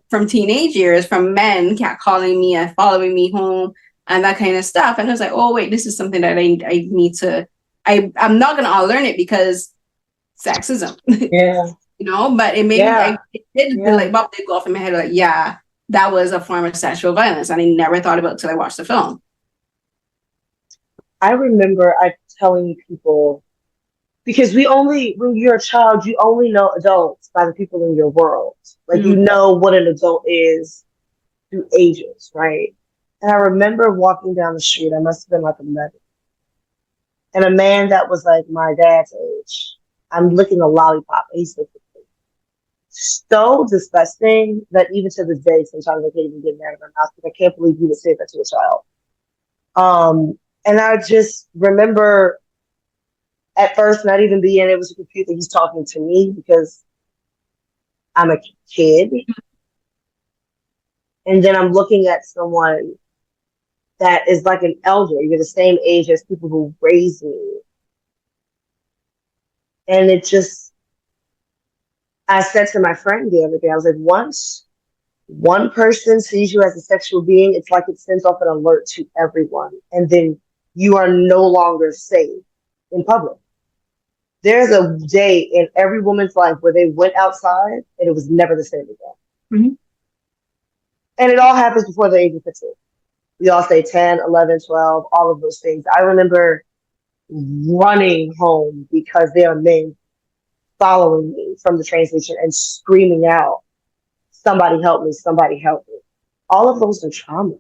from teenage years, from men catcalling me and following me home and that kind of stuff. And I was like, oh wait, this is something that I need to. I'm not gonna all learn it because sexism, Yeah. you know, but it made the light bulb did go off in my head, like, yeah, that was a form of sexual violence, and I never thought about it till I watched the film. I remember telling people, because when you're a child, you only know adults by the people in your world. Like, you know what an adult is through ages, right? And I remember walking down the street, I must have been like 11, and a man that was like my dad's age, I'm licking a lollipop, and he's like, so disgusting that even to this day, sometimes I can't even get mad at my mouth, because I can't believe you would say that to a child. And I just remember at first not even being able to compute that he's talking to me, because I'm a kid. And then I'm looking at someone that is like an elder. You're the same age as people who raised me. And I said to my friend the other day, I was like, once one person sees you as a sexual being, it's like it sends off an alert to everyone. And then you are no longer safe in public. There's a day in every woman's life where they went outside and it was never the same again. Mm-hmm. And it all happens before the age of 15. We all say 10, 11, 12, all of those things. I remember running home because there are men following me from the train station and screaming out, somebody help me, somebody help me. All of those are trauma.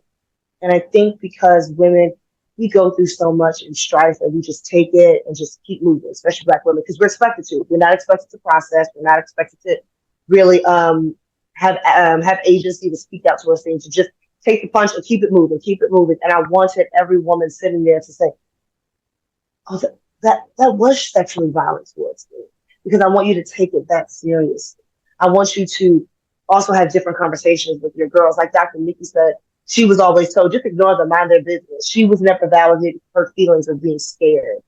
And I think because women, we go through so much in strife that we just take it and just keep moving, especially Black women, because we're expected to. We're not expected to process. We're not expected to really have agency to speak out to us, things, to just take the punch and keep it moving, keep it moving. And I wanted every woman sitting there to say, oh, that was sexually violent towards me, because I want you to take it that seriously. I want you to also have different conversations with your girls. Like Dr. Nikki said, she was always told, just ignore them, mind their business. She was never validated her feelings of being scared.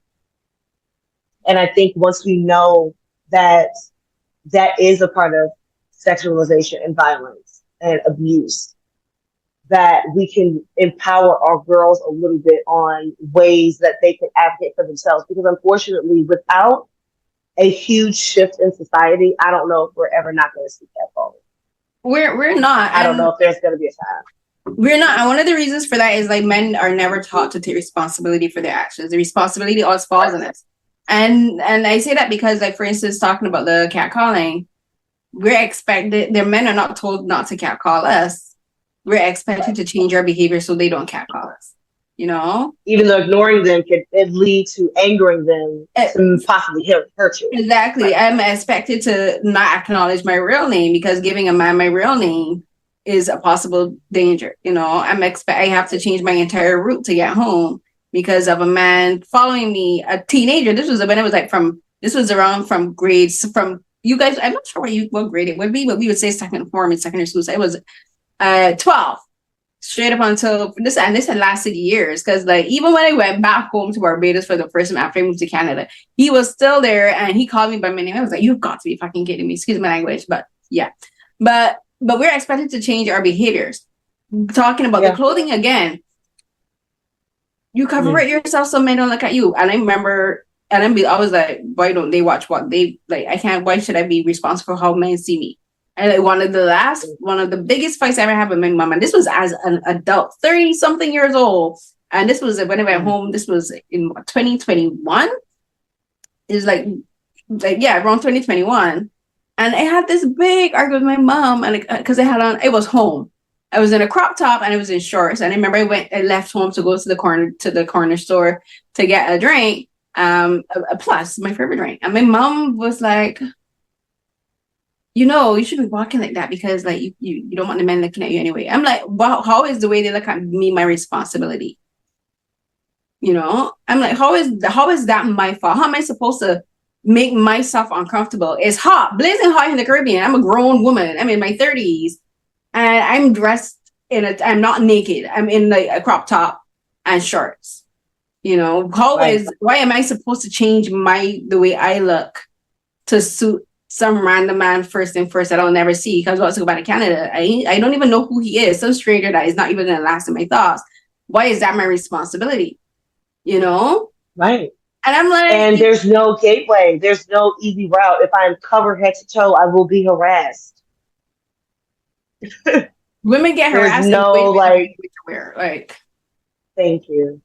And I think once we know that that is a part of sexualization and violence and abuse, that we can empower our girls a little bit on ways that they can advocate for themselves. Because unfortunately, without a huge shift in society, I don't know if we're ever not going to see that forward. We're not. I don't know if there's going to be a time. We're not. And one of the reasons for that is like men are never taught to take responsibility for their actions. The responsibility always falls on us. And I say that because, like, for instance, talking about the catcalling, we're expected, their men are not told not to catcall us. We're expected to change our behavior so they don't catcall us, you know? Even though ignoring them could lead to angering them and possibly hurt you. Exactly. Right. I'm expected to not acknowledge my real name, because giving a man my real name is a possible danger. You know, I have to change my entire route to get home because of a man following me, a teenager. This was around from grades from you guys. I'm not sure what grade it would be, but we would say second form in secondary school. So it was 12. straight up until this, and this had lasted years. Because like even when I went back home to Barbados for the first time after I moved to Canada, he was still there, and he called me by my name. I was like, "You've got to be fucking kidding me!" Excuse my language, but yeah, but we're expected to change our behaviors. Talking about the clothing again, you cover it yourself so men don't look at you. And I remember, and I was like, why don't they watch what they like? I can't. Why should I be responsible for how men see me? And like one of the biggest fights I ever had with my mom, and this was as an adult, 30 something years old, and this was when I went home. This was in 2021. Is like yeah, around 2021, and I had this big argument with my mom, and because I had on, it was home. I was in a crop top and I was in shorts. And I remember I left home to go to the corner store to get a drink, a Plus, my favorite drink. And my mom was like, you shouldn't be walking like that because like you don't want the men looking at you anyway. I'm like, wow, how is the way they look at me my responsibility? I'm like, how is that my fault? How am I supposed to make myself uncomfortable? It's hot, blazing hot in the Caribbean. I'm a grown woman. I'm in my 30s. And I'm dressed I'm not naked. I'm in like a crop top and shorts. Why am I supposed to change the way I look to suit some random man first that I'll never see? Because I was to go back to Canada. I don't even know who he is. Some stranger that is not even going to last in my thoughts. Why is that my responsibility? Right. And I'm like, and there's no gateway. There's no easy route. If I'm covered head to toe, I will be harassed. Women get harassed. There's no like. Thank you.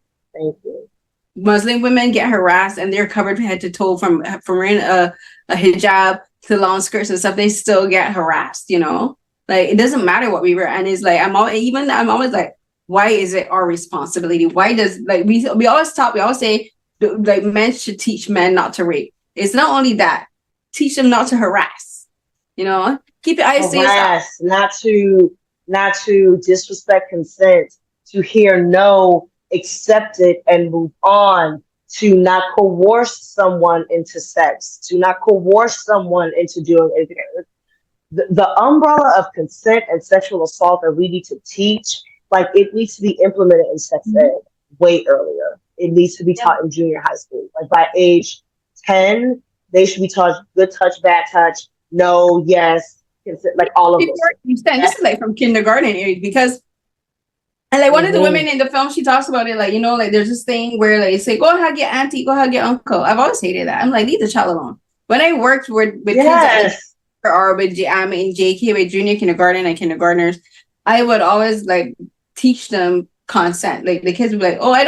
Muslim women get harassed, and they're covered head to toe from wearing a hijab to long skirts and stuff. They still get harassed. Like it doesn't matter what we wear, and it's like I'm always like, why is it our responsibility? Why does like we always say like men should teach men not to rape. It's not only that, teach them not to harass. Keep your eyes to yourself. Not to disrespect consent, to hear no, accept it and move on, to not coerce someone into sex, to not coerce someone into doing anything. The umbrella of consent and sexual assault that we need to teach, like it needs to be implemented in sex ed way earlier. It needs to be taught in junior high school. Like by age 10, they should be taught good touch, bad touch, no, yes, like all of those. This is like from kindergarten age because, and like one of the women in the film, she talks about it like, like there's this thing where like say, go hug your auntie, go hug your uncle. I've always hated that. I'm like, leave the child alone. When I worked with kids or with in JK with junior kindergarten and kindergartners, I would always like teach them consent. Like the kids would be like, oh, I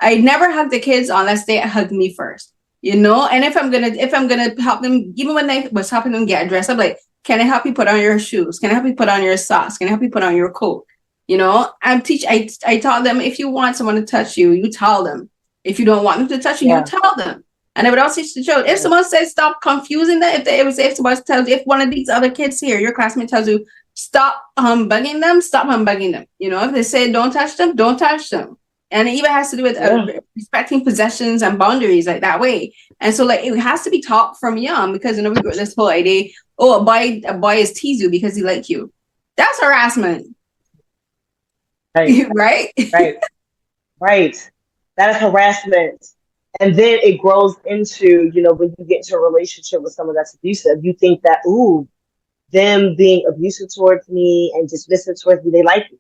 I never hug the kids unless they hug me first. And if I'm gonna help them, even when I was helping them get dressed, I'm like, can I help you put on your shoes? Can I help you put on your socks? Can I help you put on your coat? I taught them, if you want someone to touch you, you tell them. If you don't want them to touch you, you tell them. And I would also teach the children, if someone says stop confusing them, if someone tells you, if one of these other kids here, your classmate tells you, stop humbugging them, stop humbugging them. If they say don't touch them, don't touch them. And it even has to do with respecting possessions and boundaries like that way. And so like it has to be taught from young because we got this whole idea, a boy is tease you because he like you. That's harassment. Right? Right. That is harassment. And then it grows into, when you get into a relationship with someone that's abusive, you think that, them being abusive towards me and dismissive towards me, they like me.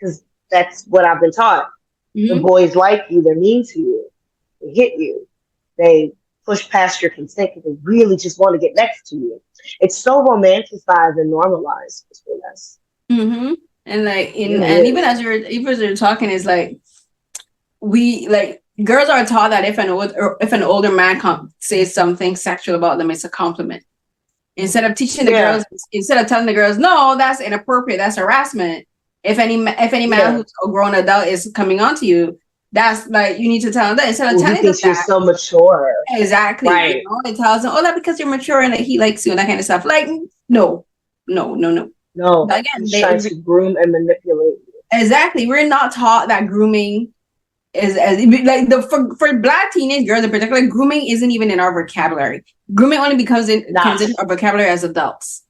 Because that's what I've been taught. The boys like you, they're mean to you, they hit you, they push past your consent because they really just want to get next to you. It's so romanticized and normalized between us. And like and even as you're talking, is like we like girls are taught that if an older man says something sexual about them, it's a compliment. Instead of teaching the girls, instead of telling the girls, no, that's inappropriate, that's harassment. If any man who's a grown adult is coming on to you, that's like you need to tell them that instead of telling them that. You're so mature. Exactly. Right. It tells them, oh, that's because you're mature and that he likes you and that kind of stuff. Like, no. No. But again, they're trying to groom and manipulate you. Exactly. We're not taught that grooming is like for Black teenage girls in particular, grooming isn't even in our vocabulary. Grooming only comes in our vocabulary as adults.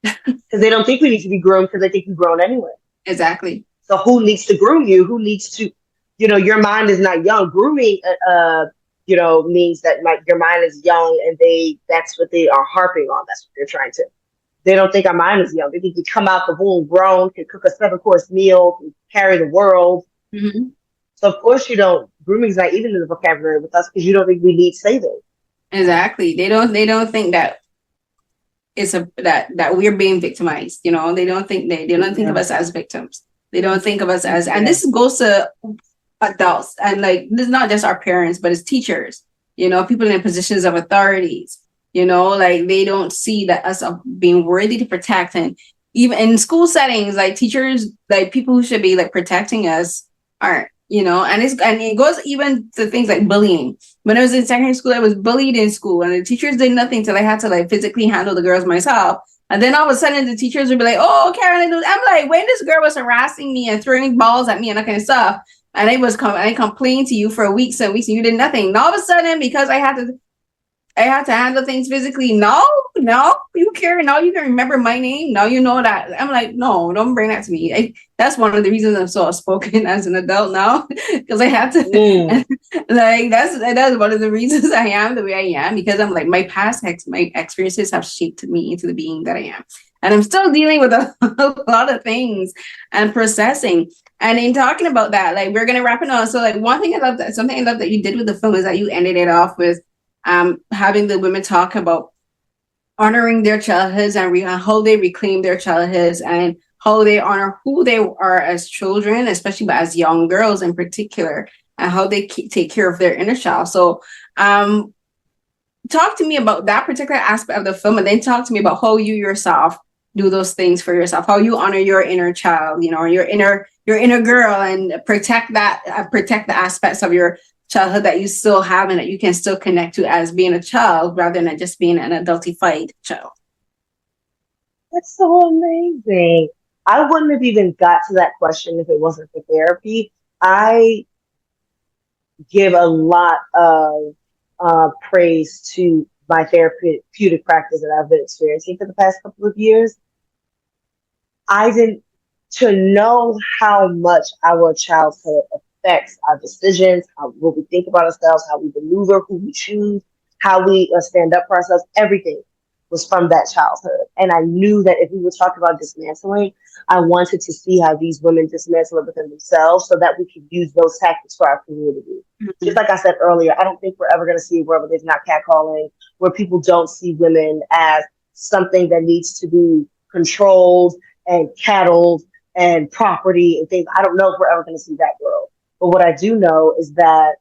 Because they don't think we need to be groomed because they think you've grown anyway. Exactly. So who needs to groom you? Who needs to, your mind is not young. Grooming, means that like your mind is young and that's what they are harping on. That's what they're trying to. They don't think our mind is young. They think we come out the womb grown, can cook a 7-course meal, can carry the world. Mm-hmm. So of course you don't. Grooming is not even in the vocabulary with us because you don't think we need saving. Exactly. They don't think that it's that we're being victimized. They don't think of us as victims. They don't think of us as, and this goes to adults, and like this is not just our parents, but it's teachers. People in positions of authorities. Like they don't see that us of being worthy to protect, and even in school settings, like teachers, like people who should be like protecting us aren't. And it goes even to things like bullying. When I was in secondary school, I was bullied in school, and the teachers did nothing till I had to like physically handle the girls myself. And then all of a sudden, the teachers would be like, "Oh, Carolyn," I'm like, when this girl was harassing me and throwing balls at me and that kind of stuff, and I complained to you for weeks and weeks, and you did nothing. And all of a sudden, because I had to handle things physically. No, you care. Now you can remember my name. Now you know that. I'm like, no, don't bring that to me. That's one of the reasons I'm so outspoken as an adult now, because I have to. Like that's one of the reasons I am the way I am, because I'm like my my experiences have shaped me into the being that I am, and I'm still dealing with a lot of things and processing. And in talking about that, like we're gonna wrap it on. So like something I love that you did with the film is that you ended it off with having the women talk about honoring their childhoods and how they reclaim their childhoods and how they honor who they are as children, especially as young girls in particular, and how they take care of their inner child. So talk to me about that particular aspect of the film, and then talk to me about how you yourself do those things for yourself, how you honor your inner child, your inner girl, and protect the aspects of your childhood that you still have and that you can still connect to as being a child rather than just being an adultified child. That's so amazing. I wouldn't have even got to that question if it wasn't for therapy. I give a lot of praise to my therapeutic practice that I've been experiencing for the past couple of years. To know how much our childhood affects our decisions, what we think about ourselves, how we maneuver, who we choose, how we stand up for ourselves, everything was from that childhood. And I knew that if we were talking about dismantling, I wanted to see how these women dismantle it within themselves so that we could use those tactics for our community. Mm-hmm. Just like I said earlier, I don't think we're ever going to see a world where there's not catcalling, where people don't see women as something that needs to be controlled and cattled and property and things. I don't know if we're ever going to see that world. But what I do know is that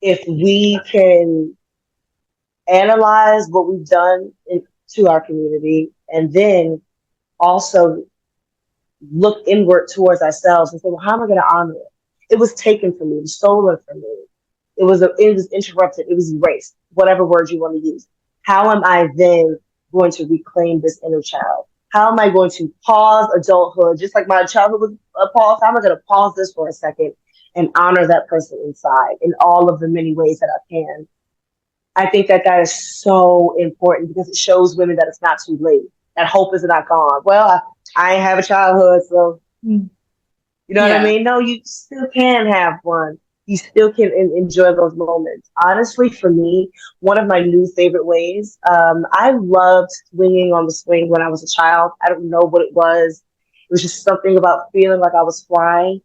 if we can analyze what we've done to our community and then also look inward towards ourselves and say, well, how am I going to honor it? It was taken from me, it was stolen from me. It was interrupted, it was erased, whatever word you want to use. How am I then going to reclaim this inner child? How am I going to pause adulthood, just like my childhood was a pause? How am I going to pause this for a second and honor that person inside in all of the many ways that I can? I think that is so important because it shows women that it's not too late. That hope is not gone. Well, I have a childhood, so you know what I mean? No, you still can have one. You still can enjoy those moments. Honestly, for me, one of my new favorite ways, I loved swinging on the swing when I was a child. I don't know what it was. It was just something about feeling like I was flying.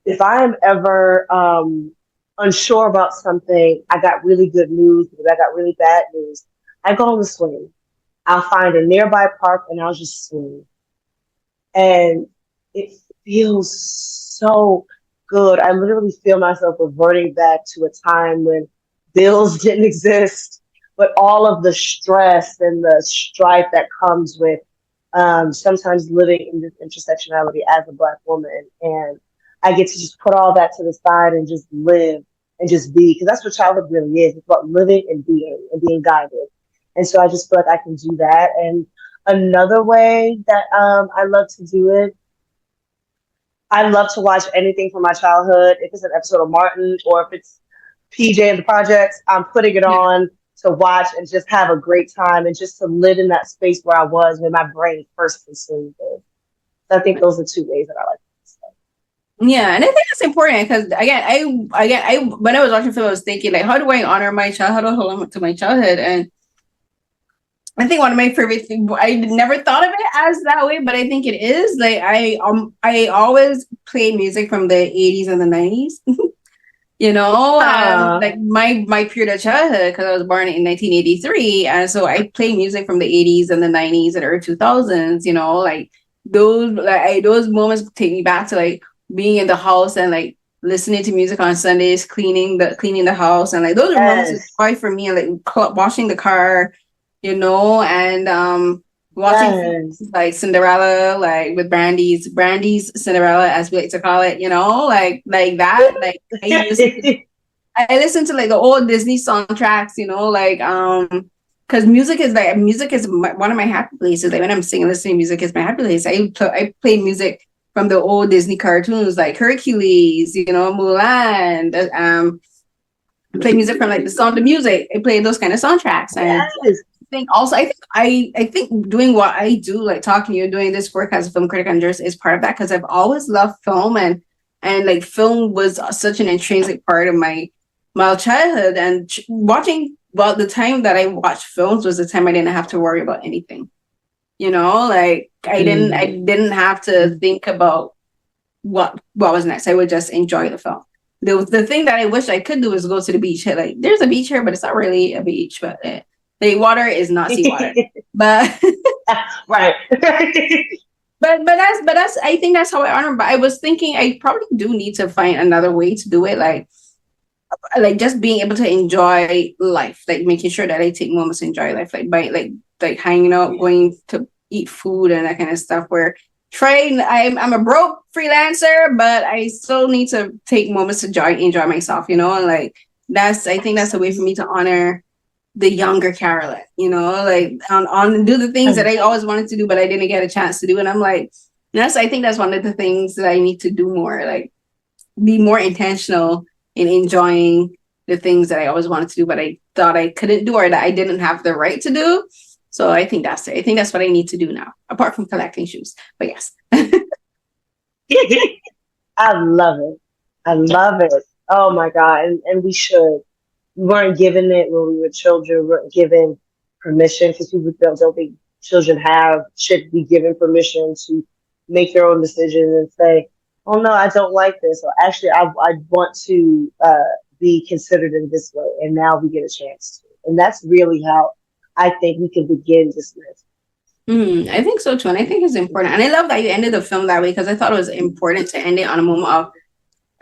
If I am ever unsure about something, I got really good news, because I got really bad news, I go on the swing. I'll find a nearby park and I'll just swing. And it feels so good. I literally feel myself reverting back to a time when bills didn't exist, but all of the stress and the strife that comes with sometimes living in this intersectionality as a Black woman. And I get to just put all that to the side and just live and just be, because that's what childhood really is. It's about living and being guided. And so I just feel like I can do that. And another way that I love to do it, I love to watch anything from my childhood. If it's an episode of Martin or if it's PJ and the Projects, I'm putting it on to watch and just have a great time and just to live in that space where I was when my brain first consumed it. So I think those are two ways that I like to say. Yeah, and I think that's important because I when I was watching film, I was thinking like, how do I honor my childhood? How do I hold on to my childhood? And I think one of my favorite things, I never thought of it as that way, but I think it is. Like I always play music from the 80s and the 90s. You know, like my period of childhood, because I was born in 1983, and so I play music from the 80s and the 90s and early 2000s. You know, like those moments take me back to like being in the house and like listening to music on Sundays, cleaning the house, and like those are moments of joy for me. Like washing the car, you know, and watching like Cinderella, like with Brandy's Cinderella, as we like to call it, you know, like that. Like I listen to like the old Disney soundtracks, you know, like because music is one of my happy places. Like when I'm singing, listening to music is my happy place. I play music from the old Disney cartoons like Hercules, you know, Mulan. I play music from like The Sound of Music. I play those kind of soundtracks. And I think doing what I do, like talking to you, doing this work as a film critic and journalist is part of that, because I've always loved film, and like film was such an intrinsic part of my childhood, and watching. Well, the time that I watched films was the time I didn't have to worry about anything. You know, like I didn't have to think about what was next. I would just enjoy the film. The thing that I wish I could do is go to the beach. Like there's a beach here, but it's not really a beach. But the water is not seawater. But right. but that's I think that's how I honor. But I was thinking I probably do need to find another way to do it. Like just being able to enjoy life, like making sure that I take moments to enjoy life, like by like hanging out, going to eat food and that kind of stuff. Where I'm a broke freelancer, but I still need to take moments to enjoy myself, you know. And like I think that's a way for me to honor the younger Carolyn, you know, like on do the things that I always wanted to do, but I didn't get a chance to do. And I'm like, I think that's one of the things that I need to do more, like be more intentional in enjoying the things that I always wanted to do, but I thought I couldn't do, or that I didn't have the right to do. So I think that's it. I think that's what I need to do now, apart from collecting shoes. But yes. I love it. I love it. Oh my God. And we should. We weren't given it when we were children. We weren't given permission, because people don't think children should be given permission to make their own decisions and say, oh no, I don't like this. Or actually, I want to be considered in this way. And now we get a chance to. And that's really how I think we can begin Dismantling. I think so too. And I think it's important. And I love that you ended the film that way, because I thought it was important to end it on a moment of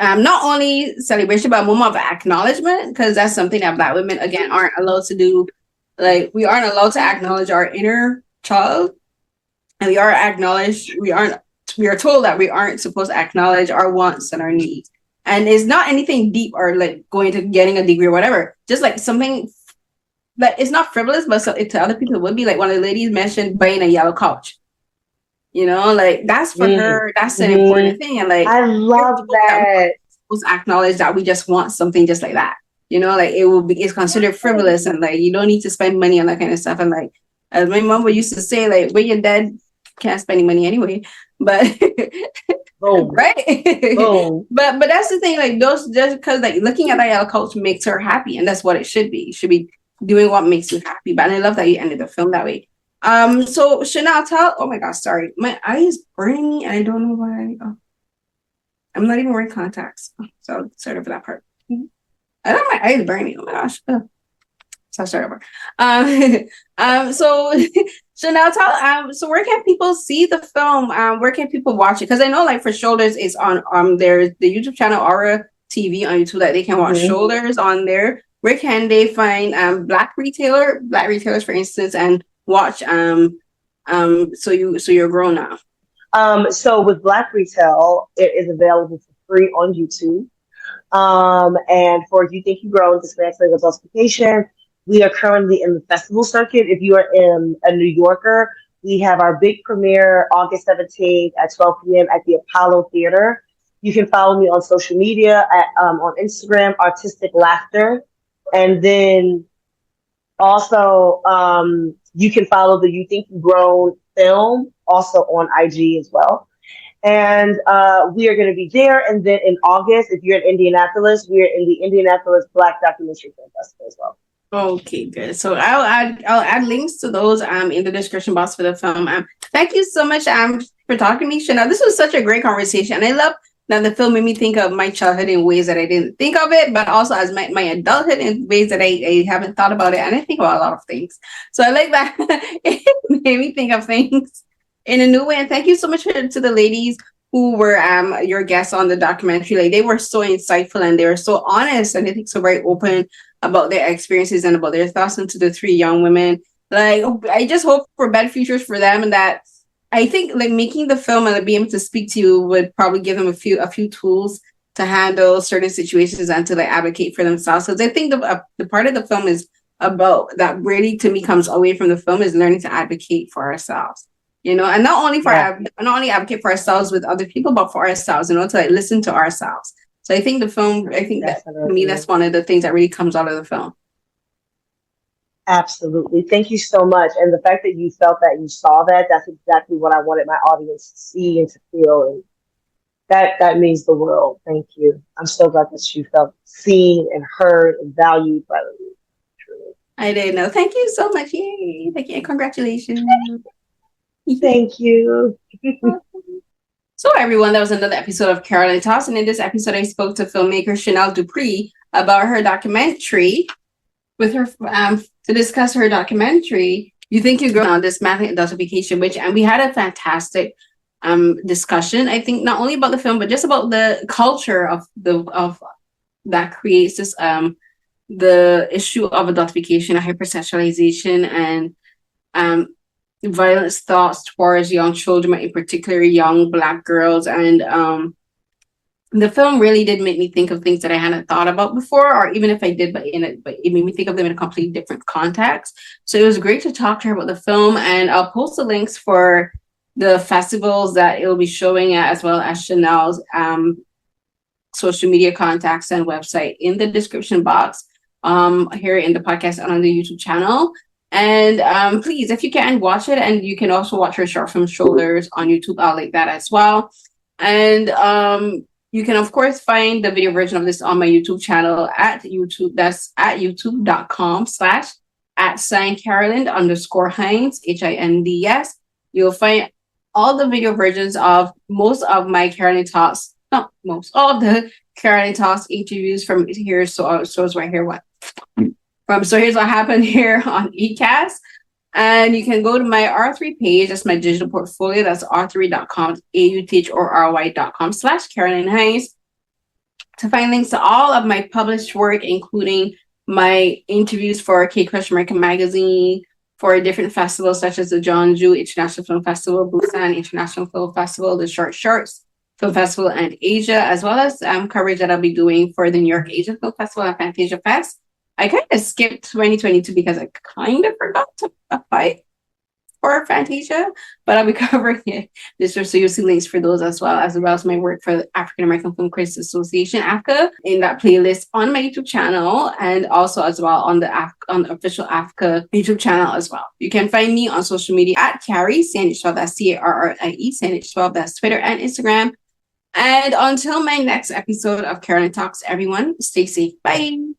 not only celebration, but a moment of acknowledgement, because that's something that Black women, again, aren't allowed to do. Like, we aren't allowed to acknowledge our inner child. And we are told that we aren't supposed to acknowledge our wants and our needs. And it's not anything deep or like going to getting a degree or whatever. Just like something that it's not frivolous, but to other people it would be. Like one of the ladies mentioned buying a yellow couch. You know, like that's for her, that's an important thing. And like I love that. We're supposed to acknowledge that we just want something just like that. You know, like it's considered frivolous, and like you don't need to spend money on that kind of stuff. And like as my mom used to say, like when you're dead, can't spend any money anyway. But right. But that's the thing, like those, just because like looking at that yellow couch makes her happy, and that's what it should be. You should be doing what makes you happy. But I love that you ended the film that way. So Chanel, oh my gosh, sorry, my eye is burning me and I don't know why. I'm not even wearing contacts, so sorry for that part. I know my eye is burning. Oh my gosh. So sorry about. So Chanel, so where can people see the film? Where can people watch it? Because I know, like for Shoulders, it's on there's the YouTube channel Aura TV on YouTube that they can watch Shoulders on there. Where can they find Black retailers, for instance, and watch so you're grown now? So with Black Retail, it is available for free on YouTube. And for You Think You Grown, Dismantling Adultification, we are currently in the festival circuit. If you are in a New Yorker, we have our big premiere August 17th at 12 p.m. at the Apollo Theater. You can follow me on social media on Instagram, Artistic Laughter. And then Also, you can follow the You Think You Grown film also on IG as well. And we are going to be there. And then in August, if you're in Indianapolis, we're in the Indianapolis Black Documentary Film Festival as well. Okay, good. So I'll add links to those in the description box for the film. Thank you so much for talking to me, Chanel. This was such a great conversation. And I love that the film made me think of my childhood in ways that I didn't think of it, but also as my adulthood in ways that I haven't thought about it. And I think about a lot of things. So I like that it made me think of things in a new way. And thank you so much to the ladies who were your guests on the documentary. Like, they were so insightful and they were so honest and I think so very open about their experiences and about their thoughts into the three young women. Like, I just hope for better futures for them, and that I think like making the film and being able to speak to you would probably give them a few tools to handle certain situations and to like advocate for themselves. Because I think the part of the film is about that really to me comes away from the film is learning to advocate for ourselves. And not only not only advocate for ourselves with other people, but for ourselves, to like listen to ourselves. So I think that to me, that's one of the things that really comes out of the film. Absolutely. Thank you so much. And the fact that you felt that, you saw that, that's exactly what I wanted my audience to see and to feel. And that means the world. Thank you. I'm so glad that you felt seen and heard and valued by the world. Truly. I did know. Thank you so much. Yay. Thank you. Congratulations. Thank you. So everyone, that was another episode of Carolyn Talks. And in this episode, I spoke to filmmaker Chanel Dupree about her documentary with her to discuss her documentary, You Think You Grown, on Dismantling Adultification, and we had a fantastic discussion. I think not only about the film, but just about the culture of that creates this the issue of adultification, hypersexualization, and violence thoughts towards young children, in particular young Black girls. And the film really did make me think of things that I hadn't thought about before, or even if I did, but it made me think of them in a completely different context. So it was great to talk to her about the film, and I'll post the links for the festivals that it'll be showing at, as well as Chanel's social media contacts and website in the description box here in the podcast and on the YouTube channel. And please, if you can, watch it. And you can also watch her short film Shoulders on YouTube. I'll link that as well. And you can, of course, find the video version of this on my YouTube channel at YouTube. That's at youtube.com/@Carolyn_Hinds, HINDS. You'll find all the video versions of most of my Carolyn Talks, not most, all of the Carolyn Talks interviews from here. So it's right here. So Here's What Happened here on eCast. And you can go to my R3 page. That's my digital portfolio. That's r3.com, authoroy.com/Carolyn Hinds, to find links to all of my published work, including my interviews for K-Crush American Magazine, for different festivals such as the John Jew International Film Festival, Busan International Film Festival, the Short Shorts Film Festival, and Asia, as well as coverage that I'll be doing for the New York Asian Film Festival and Fantasia Fest. I kind of skipped 2022 because I kind of forgot to apply for Fantasia, but I'll be covering it this year. So you'll see links for those as well as my work for the African American Film Critics Association, AFCA, in that playlist on my YouTube channel, and also as well on the official AFCA YouTube channel as well. You can find me on social media at Carrie Sandage12, that's CARRIE Sandage12, that's Twitter and Instagram. And until my next episode of Carolyn Talks, everyone, stay safe. Bye.